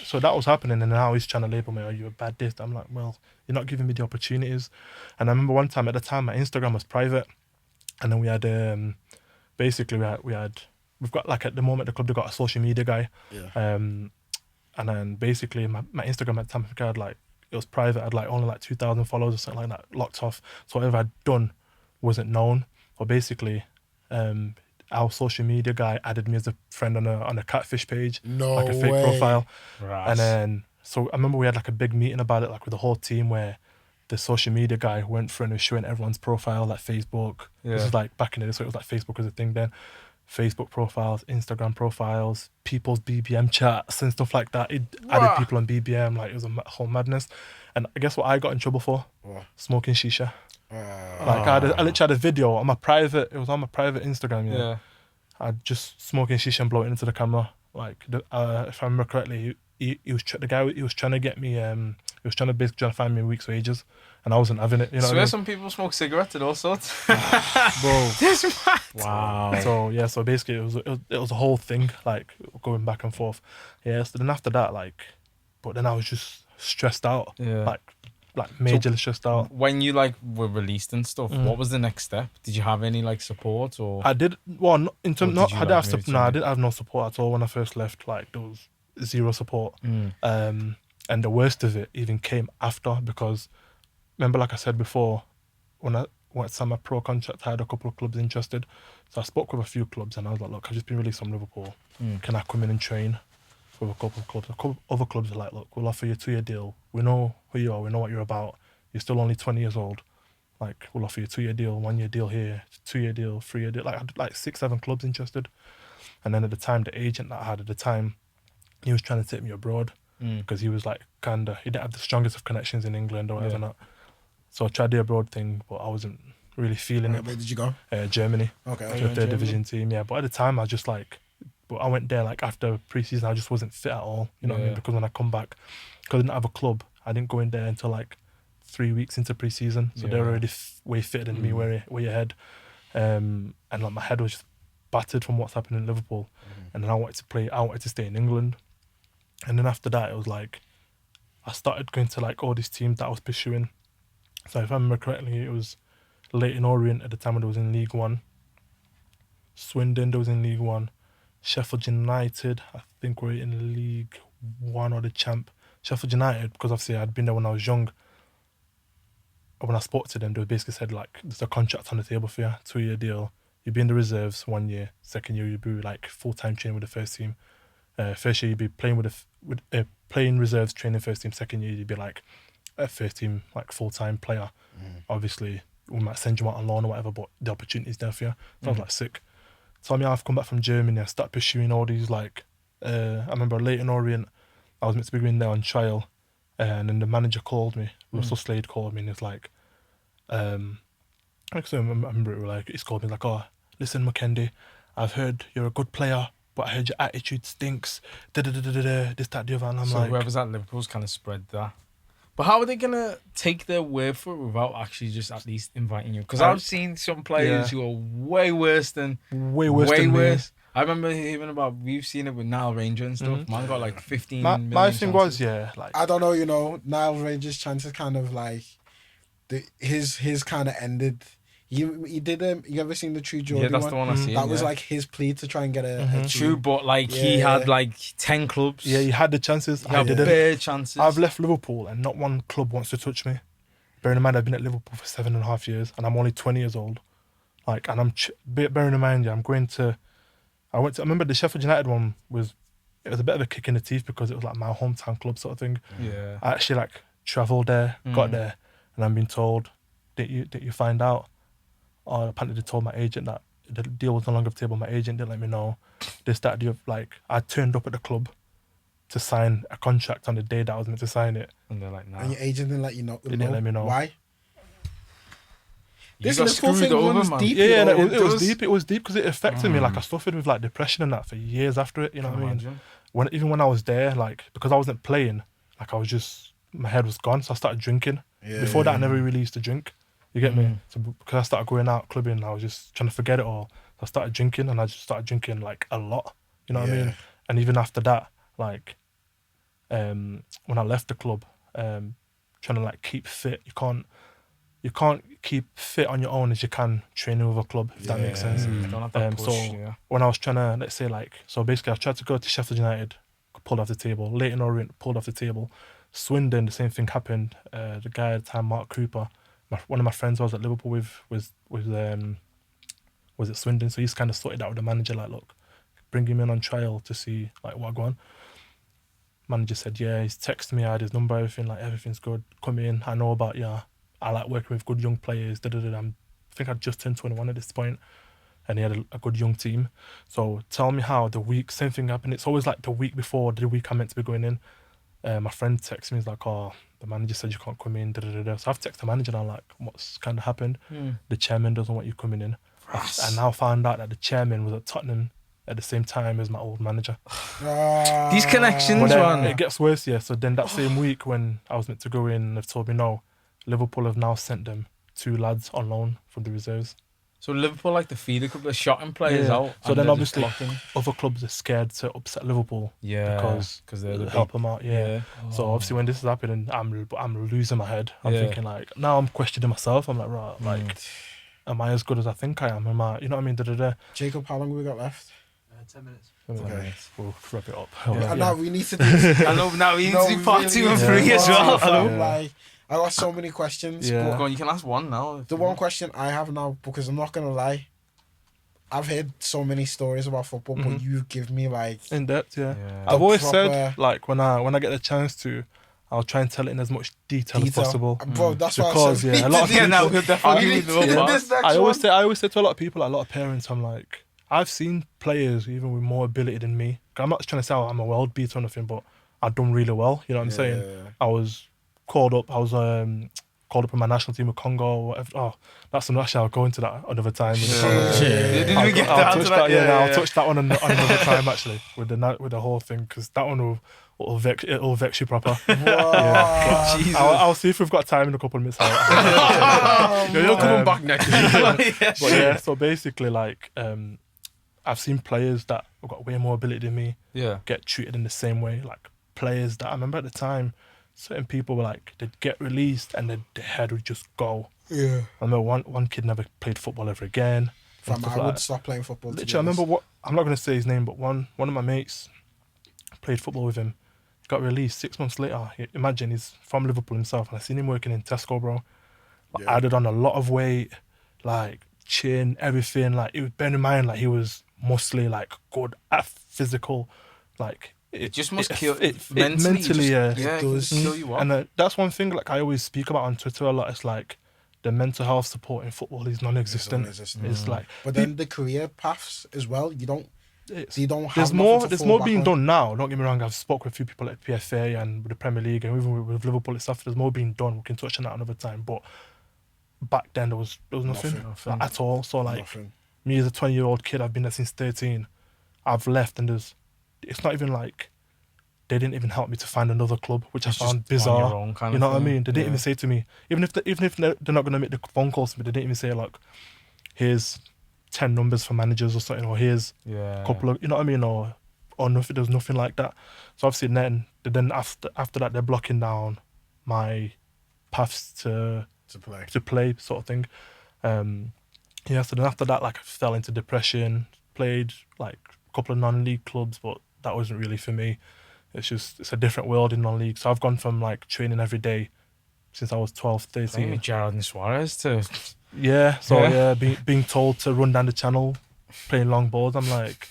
So that was happening, and now he's trying to label me, oh, you're a bad this. I'm like, well, you're not giving me the opportunities. And I remember one time, at the time, my Instagram was private, and then we had, we've got, like, at the moment, the club, they've got a social media guy. Yeah. And then basically, my Instagram at the time, I think I had, like, it was private. I had like only like 2,000 followers or something like that, locked off. So whatever I'd done wasn't known. But basically, our social media guy added me as a friend on a catfish page, No like a fake way. profile. Right. And then, so I remember we had like a big meeting about it, like with the whole team, where the social media guy went through and was showing everyone's profile, like Facebook. This Yeah. is like back in the day, so it was like Facebook was a thing then. Facebook profiles, Instagram profiles, people's BBM chats and stuff like that. It added people on BBM, like it was a whole madness. And I guess what I got in trouble for? What? Smoking shisha. Like I literally had a video on my private, it was on my private Instagram, Yeah. I just smoking shisha and blowing into the camera. Like, if I remember correctly, he was the guy. He was trying to get me. He was trying to basically trying to find me a week's wages, and I wasn't having it. You know Swear what I mean? some people smoke cigarettes and all sorts. Bro. This mad. Wow. So yeah, so basically it was a whole thing, like going back and forth. Yeah. So then after that, like, but then I was just stressed out. Yeah. Like majorly stressed out. When you like were released and stuff, what was the next step? Did you have any like support or? I did well. Not, in terms, Or not did you, I did like, have move support. No, I didn't have no support at all when I first left. Like there was zero support. And the worst of it even came after, because remember, like I said before, when I went to sign my pro contract, I had a couple of clubs interested. So I spoke with a few clubs and I was like, look, I've just been released from Liverpool. Can I come in and train with a couple of clubs? A couple other clubs are like, look, we'll offer you a 2-year deal. We know who you are. We know what you're about. You're still only 20 years old. Like, we'll offer you a 2-year deal, 1-year deal here, 2-year deal, 3-year deal. Like, I had like 6-7 clubs interested. And then at the time, the agent that I had at the time, he was trying to take me abroad because he was like he didn't have the strongest of connections in England or whatever. Not. So I tried the abroad thing, but I wasn't really feeling it. Where did you go? Germany. Okay. To a third division team, yeah. But at the time, I was just like, but I went there like after pre-season, I just wasn't fit at all. You know what I mean? Because when I come back, because I didn't have a club, I didn't go in there until like 3 weeks into pre-season. So they're already way fitter than me, way ahead. And like my head was just battered from what's happening in Liverpool. And then I wanted to stay in England. And then after that, it was like, I started going to like all these teams that I was pursuing. So if I remember correctly, it was Leyton Orient at the time when it was in League One. Swindon, there was in League One. Sheffield United, I think were in League One or the Champ. Sheffield United, because obviously I'd been there when I was young. When I spoke to them, they basically said like, there's a contract on the table for you, 2-year deal. You'd be in the reserves 1 year. Second year, you'd be like full-time training with the first team. First year, you'd be playing playing reserves, training first team. Second year, you'd be like a first team, like full-time player. Obviously, we might send you out on loan or whatever, but the opportunity's there for you. So I was like sick. So I mean, I've come back from Germany. I started pursuing all these like, I remember Leyton Orient, I was meant to be going there on trial. And then the manager called me, Russell Slade called me, and it's like, I remember it was like, he's called me like, oh, listen, Mukendi, I've heard you're a good player, but I heard your attitude stinks. This, that, the other. And I'm so like, whoever's at Liverpool's kind of spread that. But how are they gonna take their word for it without actually just at least inviting you? Because I've seen some players who are way worse than way worse. I remember hearing about, we've seen it with Nile Ranger and stuff. Man got like 15 million my thing chances. was, like, I don't know, you know, Nile Ranger's chances kind of like, his kind of ended. He did you ever seen the True Geordie Yeah, that's one? the one I seen. That was like his plea to try and get a True, team. but like he had like 10 clubs. yeah, he had the chances. He I had didn't. bare chances. I've left Liverpool and not one club wants to touch me. Bearing in mind, I've been at Liverpool for 7.5 years and I'm only 20 years old. Like, and bearing in mind, I remember the Sheffield United one it was a bit of a kick in the teeth because it was like my hometown club sort of thing. Yeah. I actually like travelled there, got there, and I'm being told, did you find out? Or apparently they told my agent that the deal was no longer off the table. My agent didn't let me know. This, that, like, I turned up at the club to sign a contract on the day that I was meant to sign it. And they're like, nah. And your agent didn't let you know. They didn't let me know. Why? You This got Liverpool screwed thing over, runs man. deep. Yeah, you know, it was does. deep. It was deep because it affected me. Like, I suffered with like depression and that for years after it. You know what I mean? Imagine. Even when I was there, like, because I wasn't playing, like, my head was gone, so I started drinking. Before that, I never really used to drink. You get me? So because I started going out clubbing, I was just trying to forget it all. So I started drinking, and I just started drinking like a lot. You know what I mean? And even after that, like, when I left the club, trying to like keep fit, you can't keep fit on your own as you can training with a club, if that makes sense. Don't have that push, So when I was trying to, let's say like, so basically I tried to go to Sheffield United, pulled off the table. Leyton Orient, pulled off the table. Swindon, the same thing happened. The guy at the time, Mark Cooper, one of my friends I was at Liverpool with was at Swindon, so he's kind of sorted out with the manager, like, look, bring him in on trial to see like what go on. Manager said, yeah, he's texted me, I had his number, everything, like everything's good, come in, I know about you, I like working with good young players, I think I'd just turned 21 at this point, and he had a good young team. So tell me how the week, same thing happened. It's always like the week before, the week I'm meant to be going in. My friend texts me, he's like, oh, the manager said you can't come in, So I've texted the manager and I'm like, what's kind of happened? The chairman doesn't want you coming in. And now found out that the chairman was at Tottenham at the same time as my old manager. These connections, But then man. it gets worse, yeah. So then that same week when I was meant to go in, they've told me no, Liverpool have now sent them 2 lads on loan from the reserves. So Liverpool like to feed a couple of shotting players out. So and then they're just obviously blocking. other clubs are scared to upset Liverpool. Yeah, because they're the help big, them out. Yeah. So obviously when this is happening, I'm losing my head. I'm Yeah. thinking like, now I'm questioning myself. I'm like, right, like, am I as good as I think I am? Am I, you know what I mean? Da-da-da. Jacob, how long have we got left? 10 minutes. Okay. We'll wrap it up. Yeah. And now we need to do this. I know, now we need to do part really 2 and need 3 to as do well. part I two. know. Like, I got so many questions. Yeah. But Go on, you can ask one now. the one question I have now, because I'm not gonna lie, I've heard so many stories about football, but you give me like In depth, yeah. Yeah. I've always proper- said, like, when I get the chance to, I'll try and tell it in as much detail as possible. Bro, that's Because, why I said, yeah, a lot of Yeah, now people- we'll definitely I do the need one. to- this next I one. always say to a lot of people, like, a lot of parents, I'm like, I've seen players even with more ability than me. I'm not trying to say I'm a world beater or nothing, but I've done really well. You know what I'm saying? Yeah. I was called up. I was called up in my national team with Congo or whatever. Oh, that's an actually. I'll go into that another time. With the Congo team. Didn't I'll, we get I'll down touch to that. that? Yeah, I'll touch that one on another time actually with the whole thing, because that one will vex you proper. Wow. Jesus. I'll see if we've got time in a couple of minutes. You're coming back next week. But yeah, so basically, like, I've seen players that have got way more ability than me Yeah. get treated in the same way. Like players that I remember at the time, certain people were like, they'd get released and their head would just go. Yeah. I remember one kid never played football ever again. and Fam, stuff I like would that. stop playing football. to be Literally, I honest. remember I'm not going to say his name, but one of my mates played football with him. Got released 6 months later. Imagine, he's from Liverpool himself, and I seen him working in Tesco, bro. Yeah. Added on a lot of weight, like chin, everything. Like, it was, bear in mind, like, he was mostly like good at physical, like It just must kill it mentally. yeah. It can does. kill you up. And that's one thing, like, I always speak about on Twitter a lot. It's like the mental health support in football is non-existent. non-existent. It's like, But then the career paths as well, you don't have there's nothing more to there's fall more back being on. done now. Don't get me wrong, I've spoken with a few people at PFA and with the Premier League and even with Liverpool and stuff. There's more being done. We can touch on that another time. But back then there was nothing. Nothing. At all. So like, Nothing. me as a 20-year-old kid, I've been there since 13. I've left and it's not even like they didn't even help me to find another club, which It's I found just on your bizarre. own kind You of know what I thing. mean? They didn't Yeah. even say to me, even if they're not going to make the phone calls to me, they didn't even say, like, here's 10 numbers for managers or something, or here's Yeah. a couple of, you know what I mean, or nothing. There's nothing like that. So obviously then after that they're blocking down my paths to play sort of thing. Yeah. So then after that, like, I fell into depression. Played like a couple of non-league clubs, but that wasn't really for me. It's a different world in non-league. So I've gone from like training every day since I was 12, Playing 13. with Gerrard and Suarez to Yeah. So Yeah. being told to run down the channel, playing long balls. I'm like,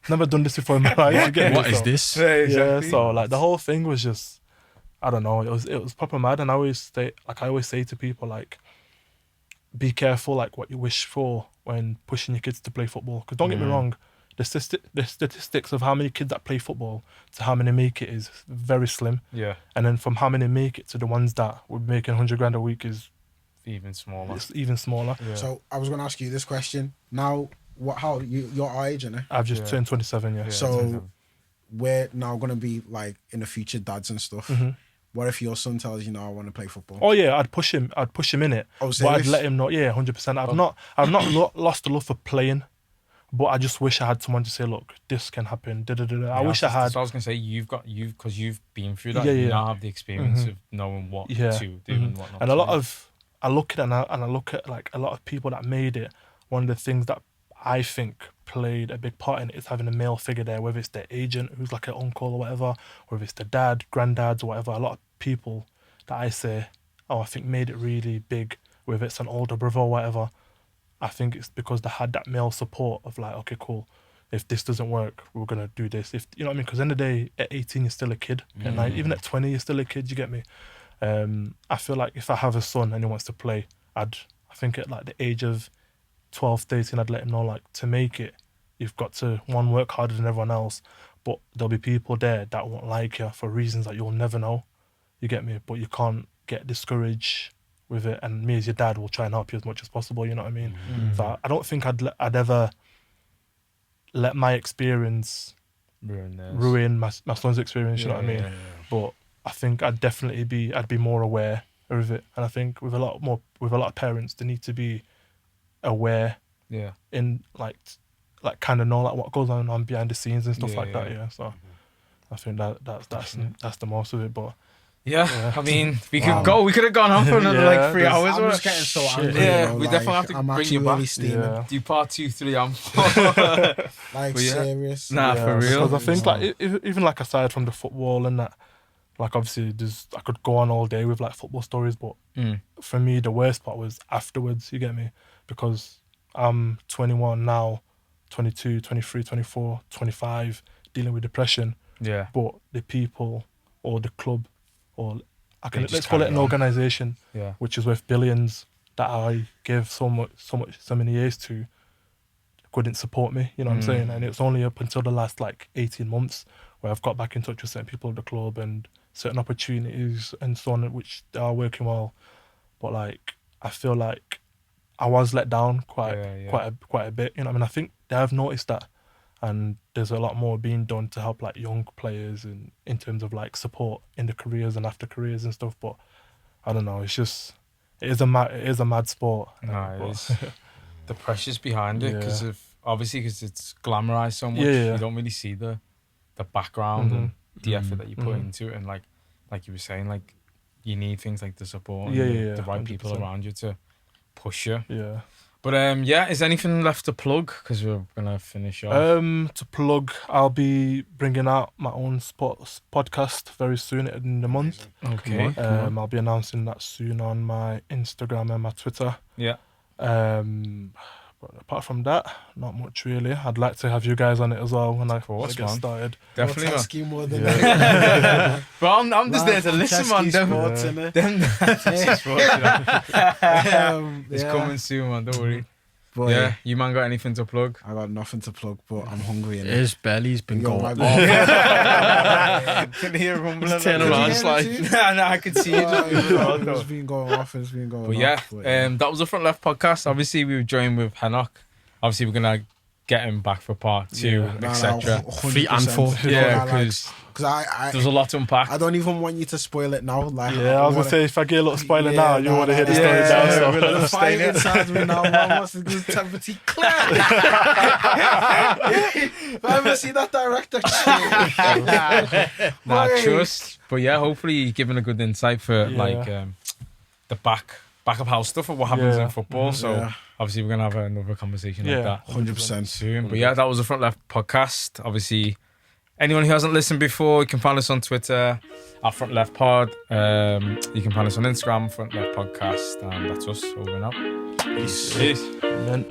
never done this before in my life. You get me? What is So- this? Yeah. So like the whole thing was just, I don't know. It was proper mad. And I always say to people, like, be careful, like, what you wish for when pushing your kids to play football. Because don't get me wrong, the statistics of how many kids that play football to how many make it is very slim. yeah, And then from how many make it to the ones that would be making 100 grand a week is even smaller. it's even smaller. Yeah. So I was going to ask you this question. Now, you're our age, innit? I've just Yeah. turned 27, yeah. Yeah, So we're now going to be like in the future dads and stuff. Mhm. What if your son tells you, "No, I want to play football"? Oh yeah, I'd push him in it. Oh, But I'd serious? let him know. Yeah, 100%. I've not lost the love for playing, but I just wish I had someone to say, look, this can happen. I wish I had. That's what I was gonna say. Because you've been through that. Yeah, You yeah. now have the experience Mhm. of knowing what Yeah. to do Mhm. and what not. And to a lot do. of I look at it and I look at like a lot of people that made it. One of the things that I think played a big part in it is having a male figure there, whether it's their agent who's like an uncle or whatever, or if it's the dad, granddads or whatever. A lot of people that I say, oh, I think made it really big, whether it's an older brother or whatever, I think it's because they had that male support of like, okay, cool. If this doesn't work, we're going to do this. If you know what I mean? Because at the end of the day, at 18, you're still a kid. And like, even at 20, you're still a kid, you get me? I feel like if I have a son and he wants to play, I think at like the age of 12, 13, I'd let him know, like, to make it, you've got to, one, work harder than everyone else, but there'll be people there that won't like you for reasons that you'll never know. You get me? But you can't get discouraged with it, and me as your dad will try and help you as much as possible, you know what I mean? So I don't think I'd ever let my experience ruin my son's experience, you know what I mean? But I think I'd be more aware of it, and I think with a lot of parents, they need to be aware in like kind of know like what goes on behind the scenes and stuff like that. So I think that's the most of it. But I mean, we could have gone on for another like 3 hours. I'm just getting so angry. Yeah, you know, we definitely have to I'm bring you really back. steaming. Do part 2, 3, and 4. Like serious. Nah, for real. Because I think like even like aside from the football and that, like obviously I could go on all day with like football stories, but for me the worst part was afterwards, you get me? Because I'm 21 now, 22, 23, 24, 25, dealing with depression. Yeah. But the people or the club or let's call it an organisation, which is worth billions, that I gave so many years to, couldn't support me, you know what I'm saying? And it's only up until the last like 18 months where I've got back in touch with certain people at the club and certain opportunities and so on, which are working well. But like, I feel like I was let down quite a bit, you know what I mean? I think they have noticed that, and there's a lot more being done to help like young players and in terms of like support in the careers and after careers and stuff. But I don't know, it is a mad sport. It is. The pressures behind it, because it's glamorized so much. You don't really see the background and the effort that you put into it, and like you were saying, like you need things like the support and the right 100%. People around you to push you. But is anything left to plug? Because we're gonna finish off. To plug, I'll be bringing out my own sports podcast very soon in the month. Okay. I'll be announcing that soon on my Instagram and my Twitter. But apart from that, not much really. I'd like to have you guys on it as well when I get started. Definitely. More than But I'm just there to listen, man. It's coming soon, man. Don't worry. But you man got anything to plug? I got nothing to plug, but I'm hungry. His belly's been going. Can hear a rumbling. Turn around, it's like. No, I can see it. It's been going off. It's been going off. But that was the Front Left podcast. Obviously, we were joined with Henoc. Obviously, we're gonna get him back for part 2, etc. 3 and 4. Yeah, because there's a lot to unpack. I don't even want you to spoil it now. Like, I was gonna say, if I get a little spoiler now, you want to hear the story now. So the fire inside me now. Man wants to do temperature clear. If I ever see that director, trust. But hopefully you're giving a good insight for the back of house stuff of what happens in football. So obviously we're gonna have another conversation like that 100% soon. But that was the Front Left podcast. Obviously, anyone who hasn't listened before, you can find us on Twitter at Front Left Pod. You can find us on Instagram, Front Left Podcast, and that's us. Over and out. Peace. Amen.